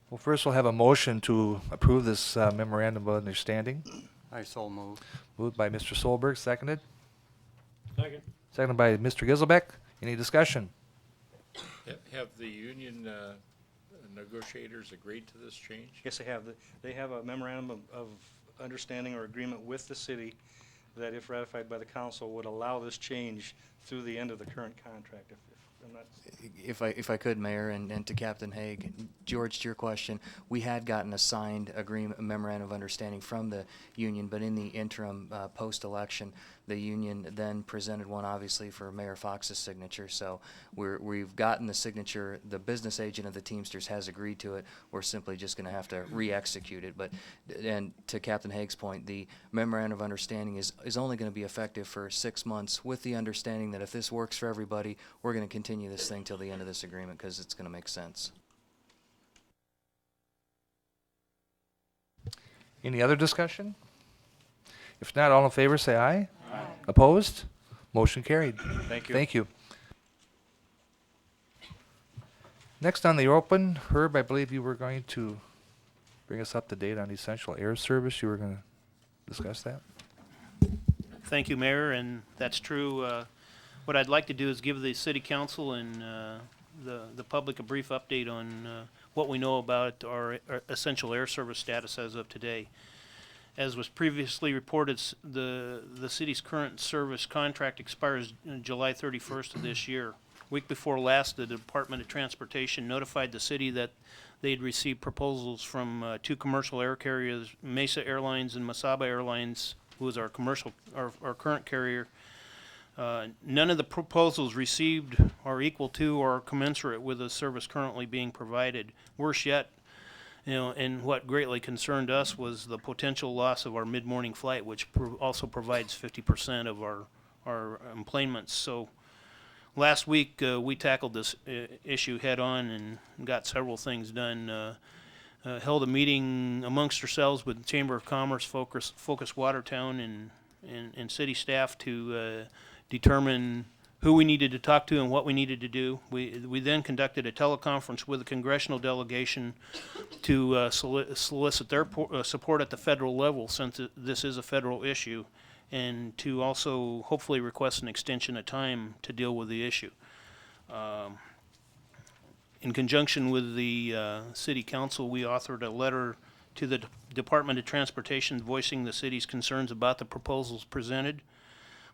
Well, first we'll have a motion to approve this memorandum of understanding. I so move. Moved by Mr. Solberg, seconded. Second. Seconded by Mr. Giselbeck. Any discussion? Have the union negotiators agreed to this change? Yes, they have. They have a memorandum of understanding or agreement with the city that, if ratified by the council, would allow this change through the end of the current contract. If I'm not If I could, Mayor, and to Captain Haig, George, to your question, we had gotten a signed agreement, a memorandum of understanding from the union, but in the interim, post-election, the union then presented one, obviously, for Mayor Fox's signature. So we've gotten the signature. The business agent of the Teamsters has agreed to it. We're simply just going to have to re-execute it. But, and to Captain Haig's point, the memorandum of understanding is only going to be effective for 6 months, with the understanding that if this works for everybody, we're going to continue this thing till the end of this agreement because it's going to make sense. Any other discussion? If not, all in favor say aye. Aye. Opposed? Motion carried. Thank you. Thank you. Next on the open, Herb, I believe you were going to bring us up to date on Essential Air Service. You were going to discuss that? Thank you, Mayor, and that's true. What I'd like to do is give the City Council and the public a brief update on what we know about our Essential Air Service status as of today. As was previously reported, the city's current service contract expires July 31st of this year. Week before last, the Department of Transportation notified the city that they'd received proposals from 2 commercial air carriers, Mesa Airlines and Mesaba Airlines, who is our current carrier. None of the proposals received are equal to or commensurate with the service currently being provided. Worse yet, and what greatly concerned us was the potential loss of our mid-morning flight, which also provides 50% of our employments. So last week we tackled this issue head-on and got several things done. Held a meeting amongst ourselves with the Chamber of Commerce, Focus Watertown, and city staff to determine who we needed to talk to and what we needed to do. We then conducted a teleconference with the congressional delegation to solicit their support at the federal level, since this is a federal issue, and to also hopefully request an extension of time to deal with the issue. In conjunction with the City Council, we authored a letter to the Department of Transportation voicing the city's concerns about the proposals presented.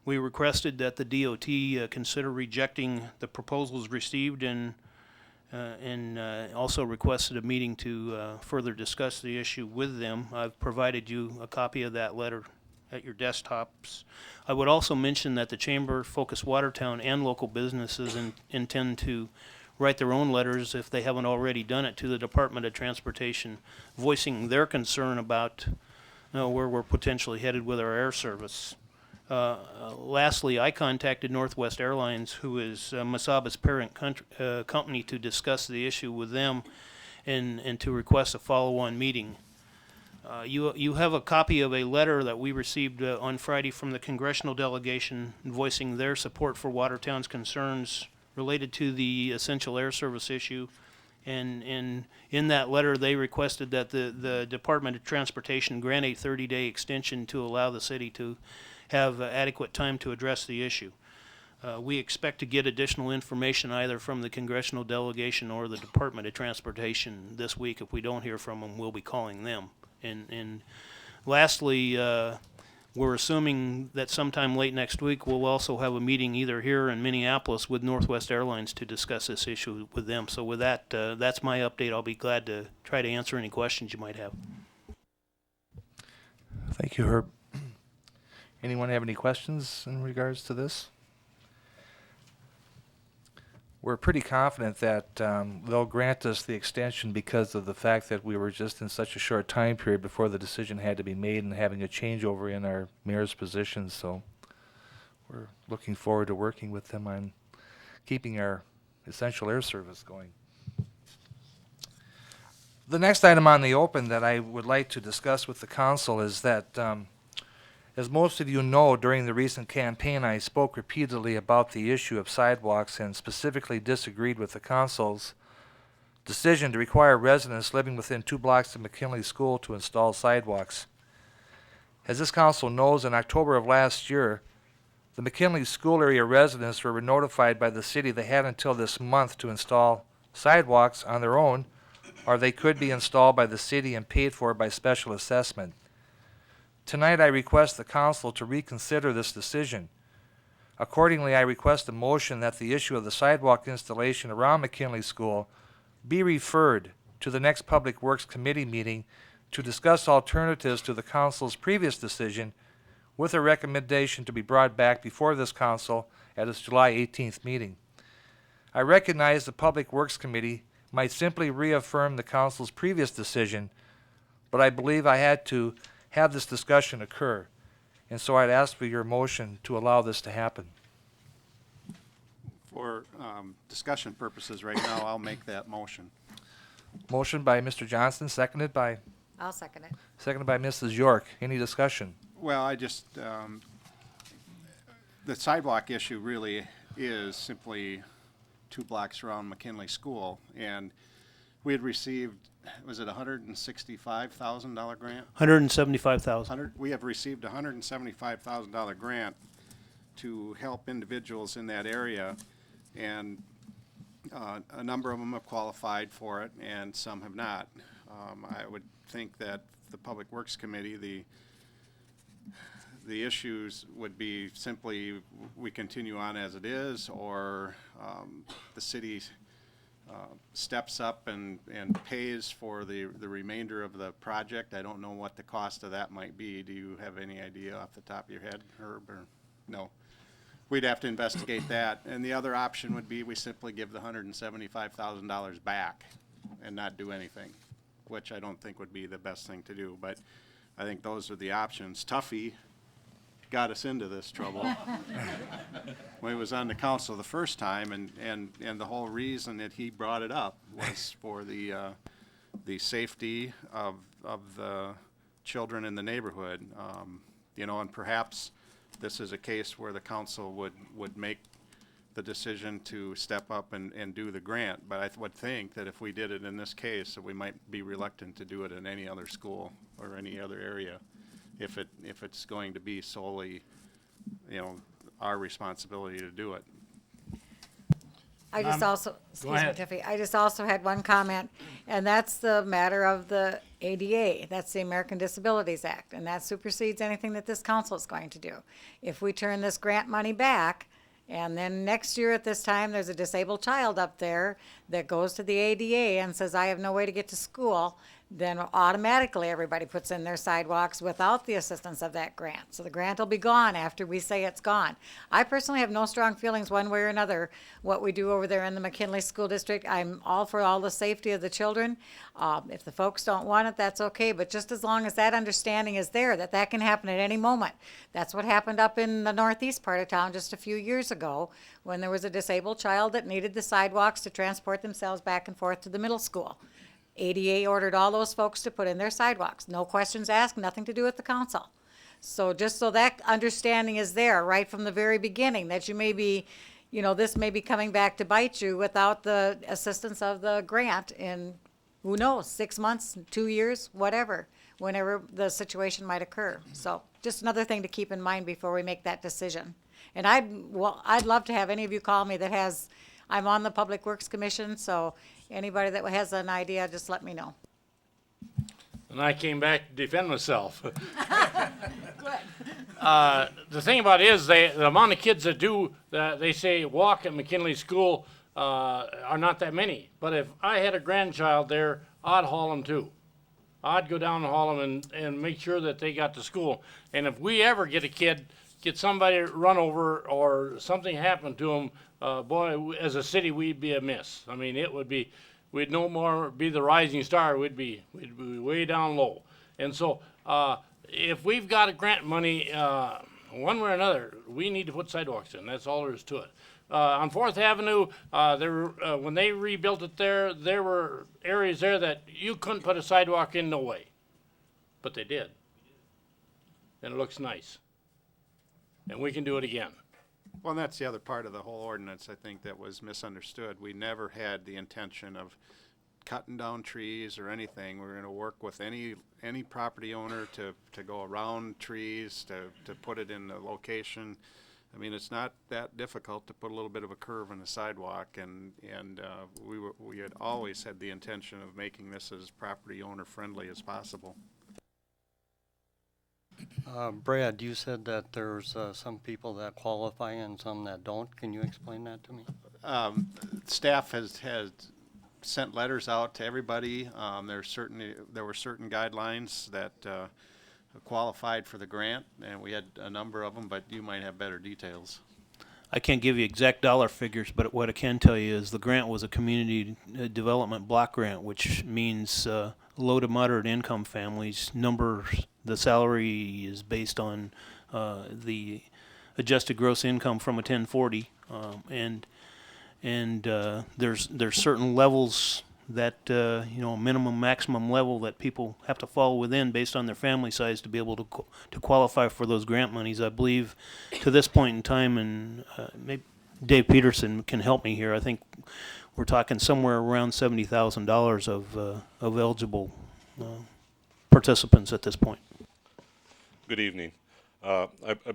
We requested that the DOT consider rejecting the proposals received, and also requested a meeting to further discuss the issue with them. I've provided you a copy of that letter at your desktops. I would also mention that the Chamber, Focus Watertown, and local businesses intend to write their own letters, if they haven't already done it, to the Department of Transportation, voicing their concern about where we're potentially headed with our air service. Lastly, I contacted Northwest Airlines, who is Mesaba's parent company, to discuss the issue with them and to request a follow-on meeting. You have a copy of a letter that we received on Friday from the congressional delegation voicing their support for Watertown's concerns related to the Essential Air Service issue. And in that letter, they requested that the Department of Transportation grant a 30-day extension to allow the city to have adequate time to address the issue. We expect to get additional information either from the congressional delegation or the Department of Transportation this week. If we don't hear from them, we'll be calling them. And lastly, we're assuming that sometime late next week, we'll also have a meeting either here in Minneapolis with Northwest Airlines to discuss this issue with them. So with that, that's my update. I'll be glad to try to answer any questions you might have. Thank you, Herb. Anyone have any questions in regards to this? We're pretty confident that they'll grant us the extension because of the fact that we were just in such a short time period before the decision had to be made and having a changeover in our mayor's position. So we're looking forward to working with them on keeping our essential air service going. The next item on the open that I would like to discuss with the council is that as most of you know, during the recent campaign, I spoke repeatedly about the issue of sidewalks and specifically disagreed with the council's decision to require residents living within 2 blocks of McKinley School to install sidewalks. As this council knows, in October of last year, the McKinley School area residents were notified by the city they had until this month to install sidewalks on their own, or they could be installed by the city and paid for by special assessment. Tonight I request the council to reconsider this decision. Accordingly, I request a motion that the issue of the sidewalk installation around McKinley School be referred to the next Public Works Committee meeting to discuss alternatives to the council's previous decision, with a recommendation to be brought back before this council at its July 18th meeting. I recognize the Public Works Committee might simply reaffirm the council's previous decision, but I believe I had to have this discussion occur, and so I'd ask for your motion to allow this to happen. For discussion purposes right now, I'll make that motion. Motion by Mr. Johnson, seconded by I'll second it. Mrs. York. Any discussion? Well, I just, the sidewalk issue really is simply 2 blocks around McKinley School, and we had received, was it a $165,000 grant? $175,000. We have received a $175,000 grant to help individuals in that area, and a number of them have qualified for it, and some have not. I would think that the Public Works Committee, the issues would be simply we continue on as it is, or the city steps up and pays for the remainder of the project. I don't know what the cost of that might be. Do you have any idea off the top of your head, Herb, or no? We'd have to investigate that. And the other option would be we simply give the $175,000 back and not do anything, which I don't think would be the best thing to do. But I think those are the options. Tuffy got us into this trouble when he was on the council the first time, and the whole reason that he brought it up was for the safety of the children in the neighborhood. You know, and perhaps this is a case where the council would make the decision to step up and do the grant. But I would think that if we did it in this case, that we might be reluctant to do it in any other school or any other area, if it's going to be solely, you know, our responsibility to do it. I just also, excuse me, ahead. Tiffy, I just also had one comment, and that's the matter of the ADA. That's the American Disabilities Act, and that supersedes anything that this council is going to do. If we turn this grant money back, and then next year at this time, there's a disabled child up there that goes to the ADA and says, I have no way to get to school, then automatically everybody puts in their sidewalks without the assistance of that grant. So the grant will be gone after we say it's gone. I personally have no strong feelings one way or another what we do over there in the McKinley School District. I'm all for all the safety of the children. If the folks don't want it, that's okay, but just as long as that understanding is there, that can happen at any moment. That's what happened up in the northeast part of town just a few years ago when there was a disabled child that needed the sidewalks to transport themselves back and forth to the middle school. ADA ordered all those folks to put in their sidewalks. No questions asked, nothing to do with the council. So just so that understanding is there right from the very beginning, that you may be, you know, this may be coming back to bite you without the assistance of the grant in, who knows, 6 months, 2 years, whatever, whenever the situation might occur. So just another thing to keep in mind before we make that decision. And I'd love to have any of you call me that has, I'm on the Public Works Commission, so anybody that has an idea, just let me know. and I came back to defend myself. The thing about it is, the amount of kids that do, that they say walk at McKinley School are not that many. But if I had a grandchild there, I'd haul them too. I'd go down and haul them and make sure that they got to school. And if we ever get somebody run over or something happen to them, boy, as a city, we'd be amiss. I mean, it would be, we'd no more be the rising star. We'd be way down low. And so, if we've got a grant money, one way or another, we need to put sidewalks in. That's all there is to it. On 4th Avenue, when they rebuilt it there were areas there that you couldn't put a sidewalk in, no way. But they did. And it looks nice. And we can do it again. Well, and that's the other part of the whole ordinance, I think, that was misunderstood. We never had the intention of cutting down trees or anything. We're gonna work with any property owner to go around trees, to put it in the location. I mean, it's not that difficult to put a little bit of a curve in the sidewalk, and we had always had the intention of making this as property owner friendly as possible. Brad, you said that there's some people that qualify and some that don't. Can you explain that to me? Staff has sent letters out to everybody. There were certain guidelines that qualified for the grant, and we had a number of them, but you might have better details. I can't give you exact dollar figures, but what I can tell you is the grant was a community development block grant, which means low to moderate income families. The salary is based on the adjusted gross income from a 1040, and there's certain levels that minimum maximum level that people have to fall within based on their family size to be able to qualify for those grant monies. I believe to this point in time, and maybe Dave Peterson can help me here, I think we're talking somewhere around $70,000 of eligible participants at this point. Good evening. I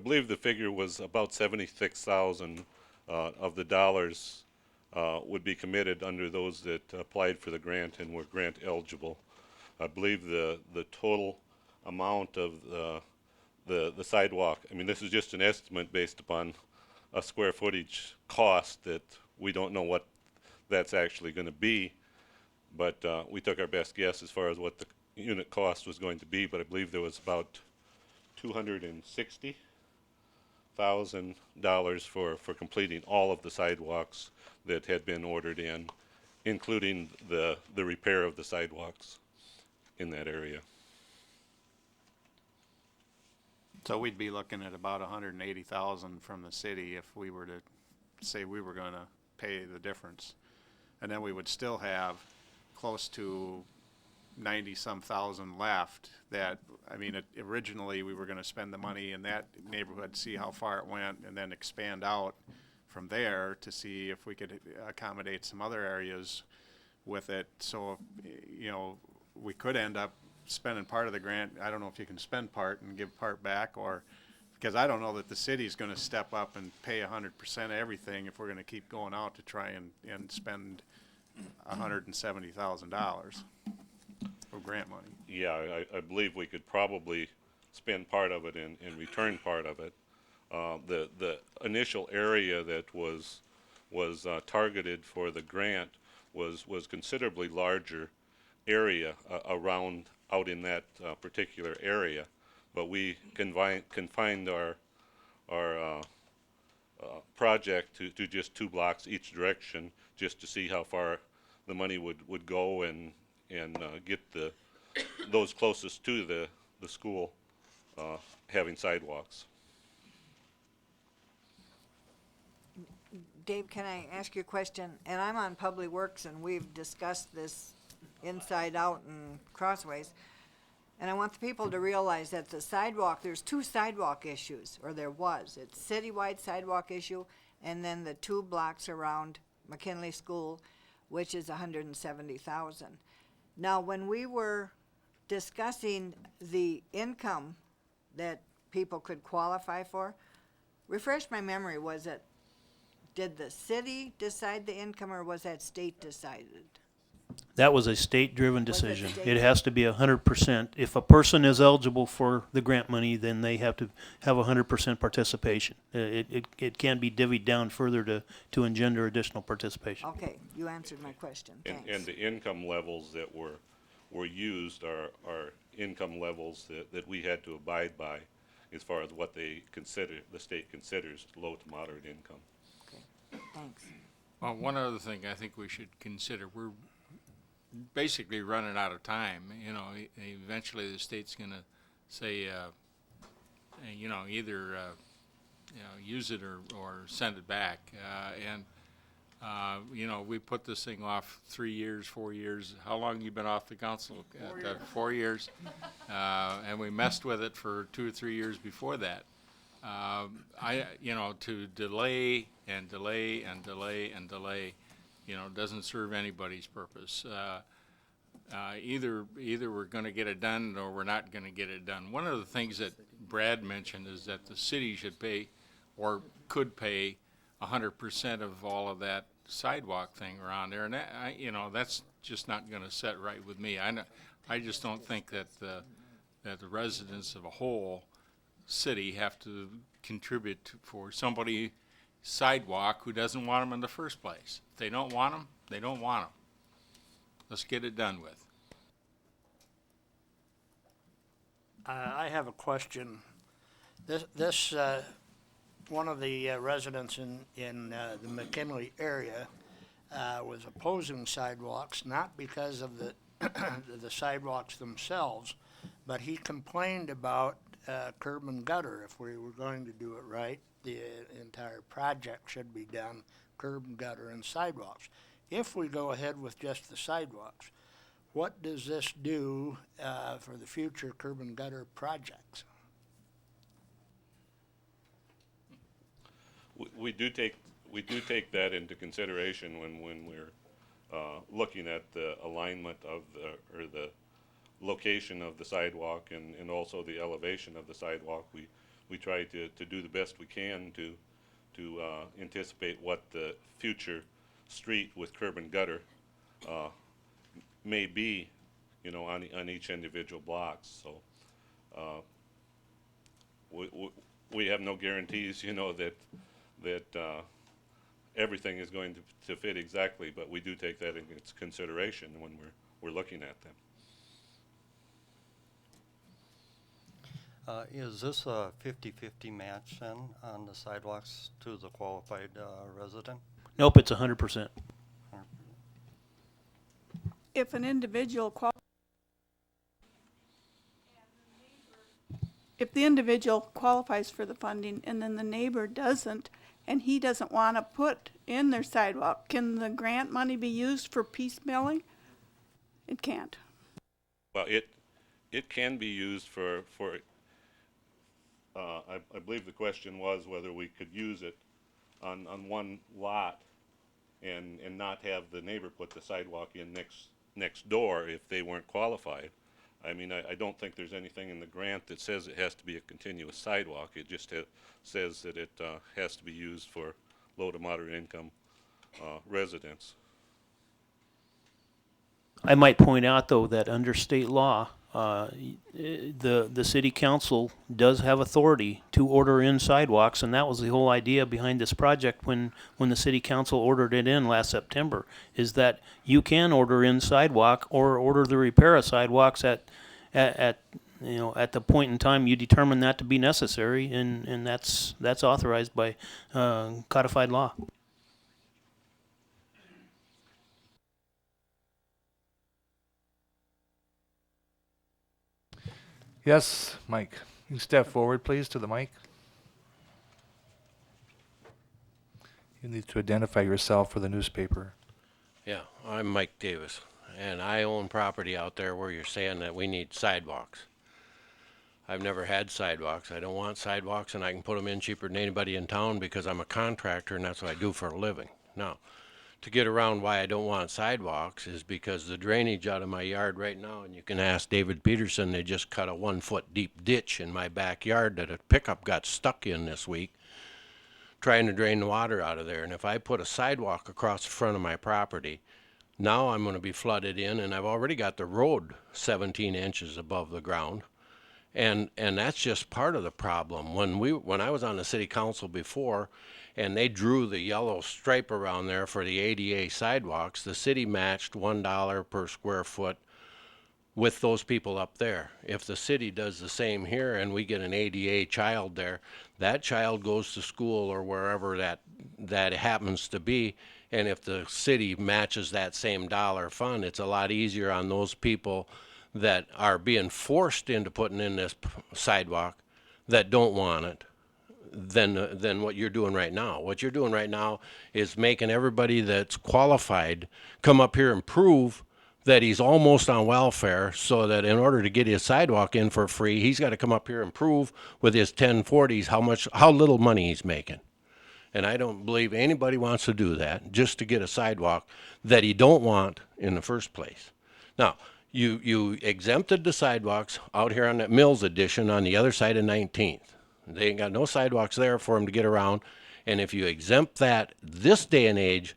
believe the figure was about 76,000 of the dollars would be committed under those that applied for the grant and were grant eligible. I believe the total amount of the sidewalk, I mean, this is just an estimate based upon a square footage cost that we don't know what that's actually going to be, but we took our best guess as far as what the unit cost was going to be, but I believe there was about $260,000 for completing all of the sidewalks that had been ordered in, including the repair of the sidewalks in that area. So we'd be looking at about $180,000 from the city if we were to say we were going to pay the difference, and then we would still have close to 90-some thousand left. That, I mean, originally we were going to spend the money in that neighborhood, see how far it went, and then expand out from there to see if we could accommodate some other areas with it. So, we could end up spending part of the grant. I don't know if you can spend part and give part back, or because I don't know that the city's going to step up and pay 100% of everything if we're going to keep going out to try and spend $170,000 of grant money. Yeah, I believe we could probably spend part of it and return part of it. The initial area that was targeted for the grant was considerably larger area around out in that particular area, but we confined our project to just 2 blocks each direction, just to see how far the money would go and get those closest to the school having sidewalks. Dave, can I ask you a question? And I'm on Public Works, and we've discussed this inside out and crossways. And I want the people to realize that the sidewalk, there's 2 sidewalk issues, or there was. It's citywide sidewalk issue, and then the 2 blocks around McKinley School, which is $170,000. Now, when we were discussing the income that people could qualify for, refresh my memory, did the city decide the income, or was that state decided? That was a state-driven Was it decision. state? It has to be 100%. If a person is eligible for the grant money, then they have to have 100% participation. It can be divvied down further to engender additional participation. Okay, you answered my question, thanks. And the income levels that were used are income levels that we had to abide by as far as what the state considers low to moderate income. Thanks. Well, one other thing I think we should consider, we're basically running out of time. You know, eventually the state's gonna say, you know, either, you know, use it or send it back. You know, we put this thing off 3 years, 4 years. How long you been off the council? 4 years. And we messed with it for 2 or 3 years before that. You know, to delay and delay and delay and delay, you know, doesn't serve anybody's purpose. Either we're going to get it done or we're not going to get it done. One of the things that Brad mentioned is that the city should pay or could pay 100% of all of that sidewalk thing around there, and that, you know, that's just not going to set right with me. I just don't think that the residents of a whole city have to contribute for somebody sidewalk who doesn't want them in the first place. If they don't want them, they don't want them. Let's get it done with. I have a question. This one of the residents in the McKinley area was opposing sidewalks, not because of the the sidewalks themselves, but he complained about curb and gutter. If we were going to do it right, the entire project should be done curb and gutter and sidewalks. If we go ahead with just the sidewalks, what does this do for the future curb and gutter projects? We do take that into consideration when we're looking at the alignment of the location of the sidewalk and also the elevation of the sidewalk. We try to do the best we can to anticipate what the future street with curb and gutter may be, you know, on each individual block. So we have no guarantees, you know, that everything is going to fit exactly, but we do take that into consideration when we're looking at them. Is this a 50-50 match then on the sidewalks to the qualified resident? Nope, it's 100%. If an individual if the individual qualifies for the funding and then the neighbor doesn't, and he doesn't want to put in their sidewalk, can the grant money be used for piecemealing? It can't. Well, it can be used for I believe the question was whether we could use it on one lot and not have the neighbor put the sidewalk in next door if they weren't qualified. I mean, I don't think there's anything in the grant that says it has to be a continuous sidewalk. It just says that it has to be used for low to moderate income residents. I might point out, though, that under state law, the city council does have authority to order in sidewalks, and that was the whole idea behind this project when the city council ordered it in last September, is that you can order in sidewalk or order the repair of sidewalks at you know, at the point in time you determine that to be necessary, and that's authorized by codified law. Yes, Mike. You can step forward, please, to the mic. You need to identify yourself for the newspaper. Yeah, I'm Mike Davis, and I own property out there where you're saying that we need sidewalks. I've never had sidewalks. I don't want sidewalks, and I can put them in cheaper than anybody in town because I'm a contractor, and that's what I do for a living. Now, to get around why I don't want sidewalks is because the drainage out of my yard right now, and you can ask David Peterson, they just cut a 1-foot deep ditch in my backyard that a pickup got stuck in this week trying to drain the water out of there. And if I put a sidewalk across the front of my property, Now I'm going to be flooded in, and I've already got the road 17 inches above the ground. And that's just part of the problem. When I was on the city council before, and they drew the yellow stripe around there for the ADA sidewalks, the city matched $1 per square foot with those people up there. If the city does the same here and we get an ADA child there, that child goes to school or wherever that happens to be. And if the city matches that same dollar fund, it's a lot easier on those people that are being forced into putting in this sidewalk that don't want it than what you're doing right now. What you're doing right now is making everybody that's qualified come up here and prove that he's almost on welfare, so that in order to get his sidewalk in for free, he's got to come up here and prove with his 1040s how little money he's making. And I don't believe anybody wants to do that just to get a sidewalk that he don't want in the first place. Now, you exempted the sidewalks out here on that Mills addition on the other side of 19th. They ain't got no sidewalks there for him to get around. And if you exempt that this day and age,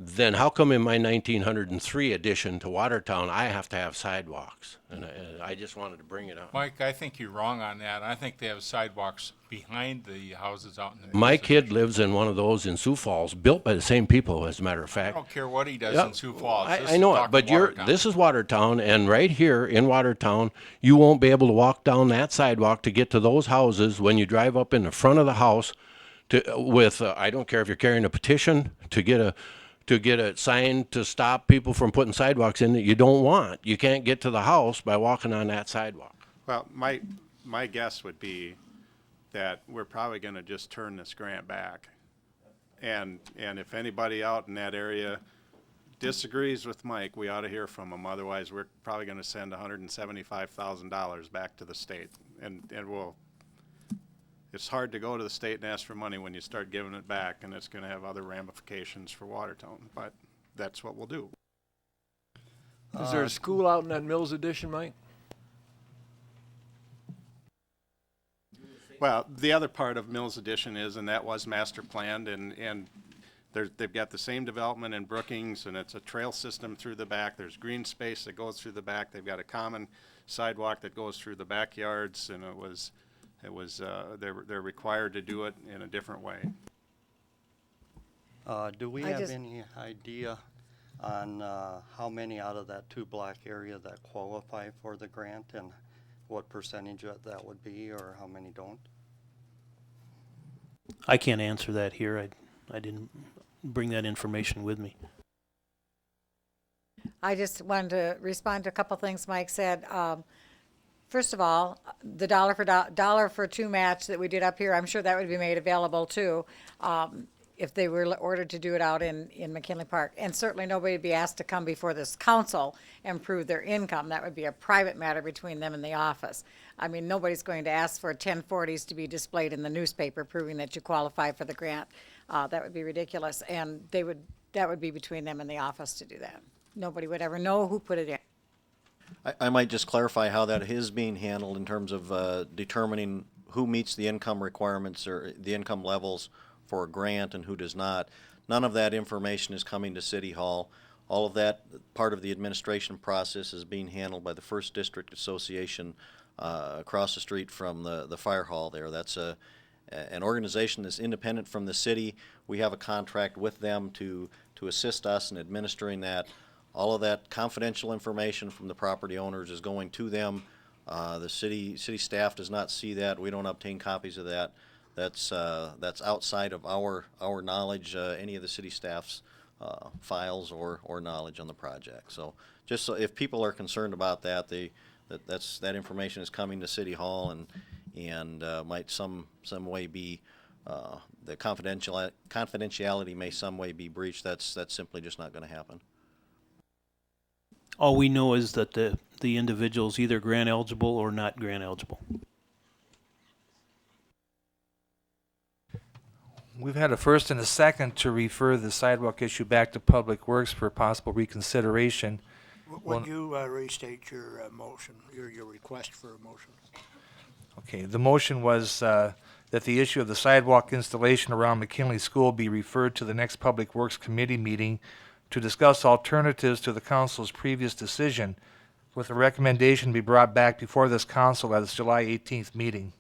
then how come in my 1903 addition to Watertown, I have to have sidewalks? And I just wanted to bring it up. Mike, I think you're wrong on that. I think they have sidewalks behind the houses out in the. My kid lives in one of those in Sioux Falls, built by the same people, as a matter of I fact. don't care what he does Yep. in Sioux Falls. This I is know it, talking but Watertown. this is Watertown, and right here in Watertown, you won't be able to walk down that sidewalk to get to those houses when you drive up in the front of the house I don't care if you're carrying a petition to get a sign to stop people from putting sidewalks in that you don't want. You can't get to the house by walking on that sidewalk. Well, my guess would be that we're probably gonna just turn this grant back. And if anybody out in that area disagrees with Mike, we ought to hear from him. Otherwise, we're probably gonna send $175,000 back to the state. And it's hard to go to the state and ask for money when you start giving it back, and it's gonna have other ramifications for Watertown, but that's what we'll do. Is there a school out in that Mills addition, Mike? Well, the other part of Mills Addition is, and that was master planned, and they've got the same development in Brookings, and it's a trail system through the back. There's green space that goes through the back. They've got a common sidewalk that goes through the backyards, and they're required to do it in a different way. Do we have any idea on how many out of that 2-block area that qualify for the grant, and what percentage of that would be, or how many don't? I can't answer that here. I didn't bring that information with me. I just wanted to respond to a couple things Mike said. First of all, the dollar for two match that we did up here, I'm sure that would be made available too, if they were ordered to do it out in McKinley Park. And certainly nobody would be asked to come before this council and prove their income. That would be a private matter between them and the office. I mean, nobody's going to ask for 1040s to be displayed in the newspaper proving that you qualify for the grant. That would be ridiculous. And that would be between them and the office to do that. Nobody would ever know who put it in. I might just clarify how that is being handled in terms of determining who meets the income requirements or the income levels for a grant and who does not. None of that information is coming to City Hall. All of that part of the administration process is being handled by the First District Association across the street from the fire hall there. That's an organization that's independent from the city. We have a contract with them to assist us in administering that. All of that confidential information from the property owners is going to them. The city staff does not see that. We don't obtain copies of that. That's outside of our knowledge, any of the city staff's files or knowledge on the project. So just so if people are concerned about that, that information is coming to City Hall and might some way be the confidentiality may some way be breached. That's simply just not going to happen. All we know is that the individual's either grant eligible or not grant eligible. We've had a first and a second to refer the sidewalk issue back to Public Works for possible reconsideration. Would you restate your motion, your request for a motion? Okay, the motion was that the issue of the sidewalk installation around McKinley School be referred to the next Public Works Committee meeting to discuss alternatives to the council's previous decision, with a recommendation to be brought back before this council at its July 18th meeting.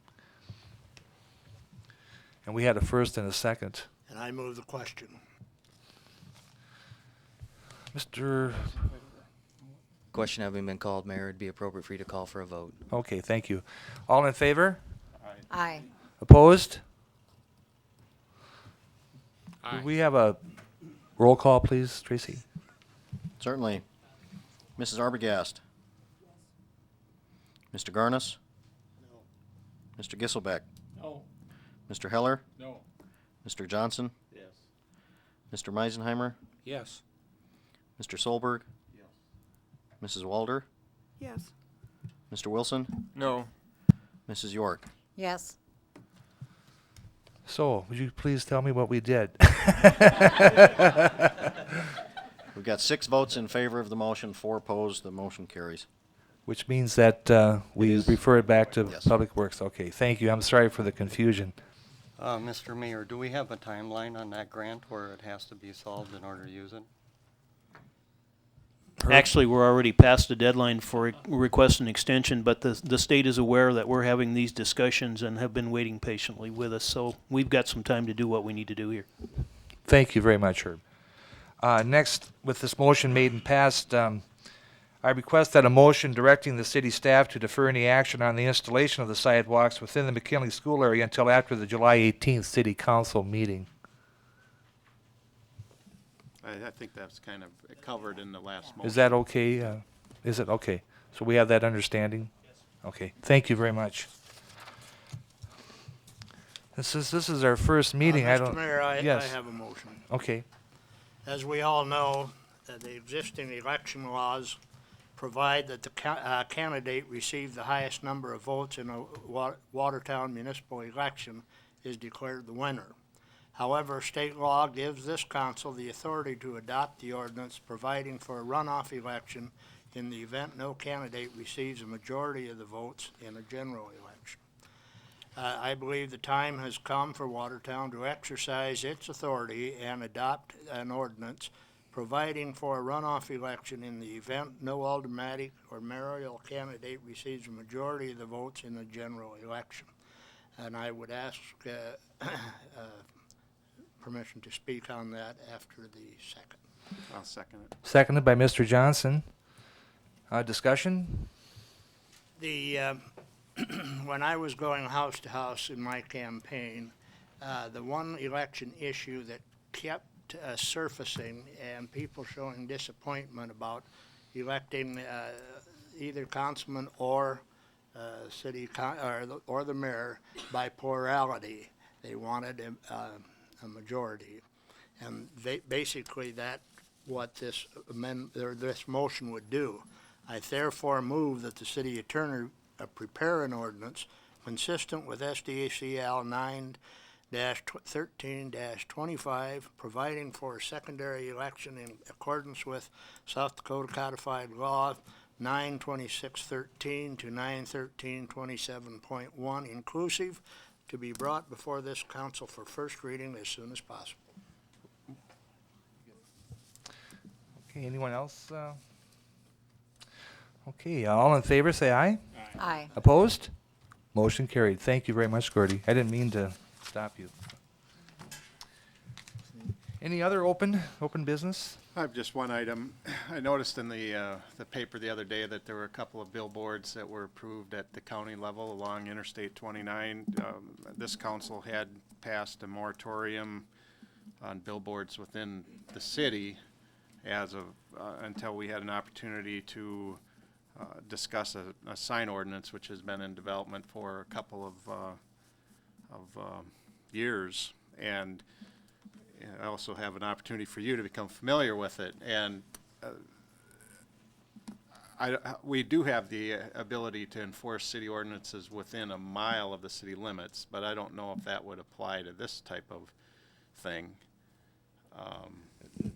And we had a first and a second. And I move the question. Mr. Question having been called, Mayor, it'd be appropriate for you to call for a vote. Okay, thank you. All in favor? Aye. Opposed? Aye. Do we have a roll call, please, Tracy? Certainly. Mrs. Arbogast? Mr. Garnis? No. Mr. Gisselbeck? No. Mr. Heller? No. Mr. Johnson? Yes. Mr. Meisenheimer? Yes. Mr. Solberg? Yes. Mrs. Walder? Yes. Mr. Wilson? No. Mrs. York? Yes. So, would you please tell me what we did? We've got 6 votes in favor of the motion, 4 opposed. The motion carries. Which means that we refer it back to Yes. Public Works. Okay, thank you. I'm sorry for the confusion. Mr. Mayor, do we have a timeline on that grant where it has to be solved in order to use it? Actually, we're already past the deadline for request an extension, but the state is aware that we're having these discussions and have been waiting patiently with us, so we've got some time to do what we need to do here. Thank you very much, Herb. Next, with this motion made and passed, I request that a motion directing the city staff to defer any action on the installation of the sidewalks within the McKinley School area until after the July 18th city council meeting. I think that's kind of covered in the last motion. Is that okay? Is it okay? So we have that understanding? Okay, thank you very much. This is our first meeting. I don't. Mr. Mayor, I Yes. have a motion. Okay. As we all know, the existing election laws provide that the candidate receive the highest number of votes in a Watertown municipal election is declared the winner. However, state law gives this council the authority to adopt the ordinance providing for a runoff election in the event no candidate receives a majority of the votes in a general election. I believe the time has come for Watertown to exercise its authority and adopt an ordinance providing for a runoff election in the event no aldermanic or mayoral candidate receives a majority of the votes in the general election. And I would ask permission to speak on that after the second. I'll second it. Seconded by Mr. Johnson. Discussion? When I was going house to house in my campaign, the one election issue that kept surfacing and people showing disappointment about electing either councilman or or the mayor by plurality. They wanted a majority, and basically that what this this motion would do. I therefore move that the city attorney prepare an ordinance consistent with SDACL 9-13-25, providing for a secondary election in accordance with South Dakota Codified Law 92613 to 91327.1 inclusive, to be brought before this council for first reading as soon as possible. Okay, anyone else? Okay, all in favor, say aye. Aye. Opposed? Motion carried. Thank you very much, Gordy. I didn't mean to stop you. Any other open business? I have just one item. I noticed in the paper the other day that there were a couple of billboards that were approved at the county level along Interstate 29. This council had passed a moratorium on billboards within the city as of until we had an opportunity to discuss a sign ordinance, which has been in development for a couple of years, and I also have an opportunity for you to become familiar with it. And we do have the ability to enforce city ordinances within a mile of the city limits, but I don't know if that would apply to this type of thing.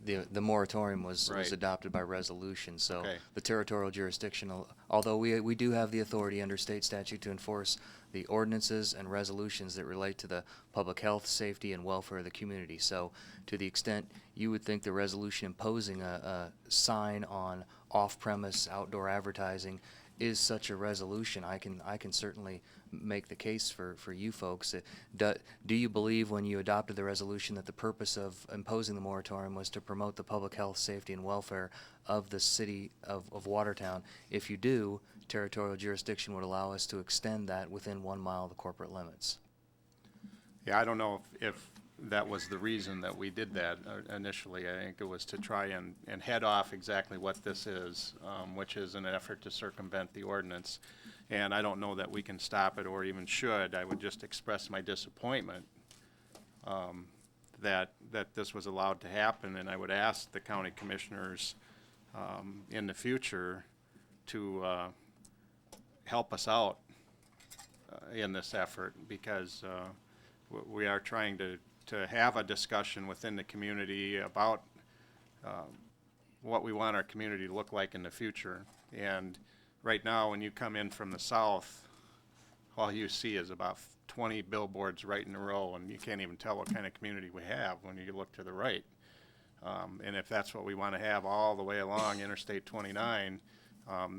the moratorium was Right. adopted by resolution, so Okay. the territorial jurisdiction, although we do have the authority under state statute to enforce the ordinances and resolutions that relate to the public health, safety, and welfare of the community. So to the extent you would think the resolution imposing a sign on off-premise outdoor advertising is such a resolution, I can certainly make the case for you folks. Do you believe when you adopted the resolution that the purpose of imposing the moratorium was to promote the public health, safety, and welfare of the city of Watertown? If you do, territorial jurisdiction would allow us to extend that within 1 mile of the corporate limits. Yeah, I don't know if that was the reason that we did that initially. I think it was to try and head off exactly what this is, which is an effort to circumvent the ordinance. And I don't know that we can stop it or even should. I would just express my disappointment that this was allowed to happen, and I would ask the county commissioners in the future to help us out in this effort, because we are trying to have a discussion within the community about what we want our community to look like in the future. And right now, when you come in from the south, all you see is about 20 billboards right in a row, and you can't even tell what kind of community we have when you look to the right. And if that's what we want to have all the way along Interstate 29,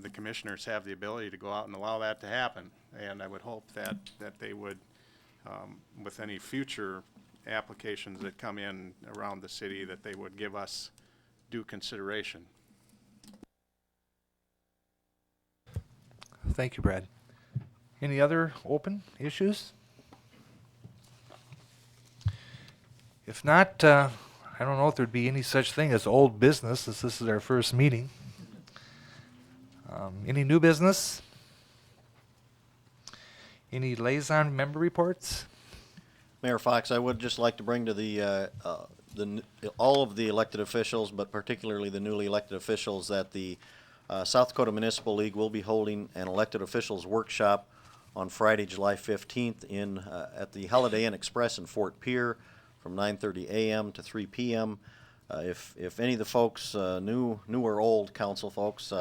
the commissioners have the ability to go out and allow that to happen. And I would hope that they would, with any future applications that come in around the city, that they would give us due consideration. Thank you, Brad. Any other open issues? If not, I don't know if there'd be any such thing as old business, as this is our first meeting. Any new business? Any liaison member reports? Mayor Fox, I would just like to bring to the all of the elected officials, but particularly the newly elected officials, that the South Dakota Municipal League will be holding an elected officials workshop on Friday, July 15th at the Holiday Inn Express in Fort Pierre from 9:30 a.m. to 3 p.m. If any of the folks, new or old council folks,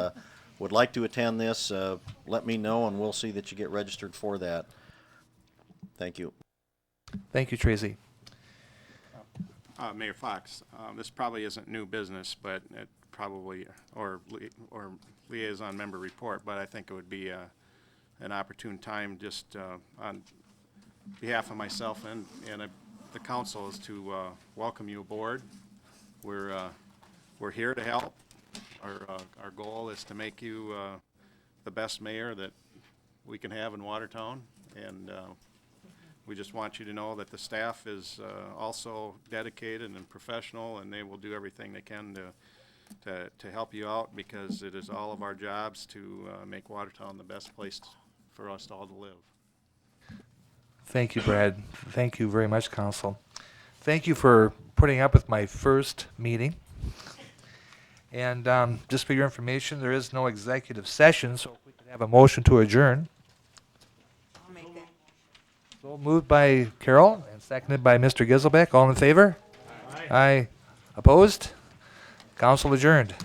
would like to attend this, let me know and we'll see that you get registered for that. Thank you. Thank you, Tracy. Mayor Fox, this probably isn't new business, but it probably, or liaison member report, but I think it would be an opportune time just on behalf of myself and the council is to welcome you aboard. We're here to help. Our goal is to make you the best mayor that we can have in Watertown, and we just want you to know that the staff is also dedicated and professional, and they will do everything they can to help you out, because it is all of our jobs to make Watertown the best place for us all to live. Thank you, Brad. Thank you very much, Council. Thank you for putting up with my first meeting. And just for your information, there is no executive session, so if we could have a motion to adjourn. I'll make that. So moved by Carol and seconded by Mr. Giselbeck. All in favor? Aye. Opposed? Council adjourned.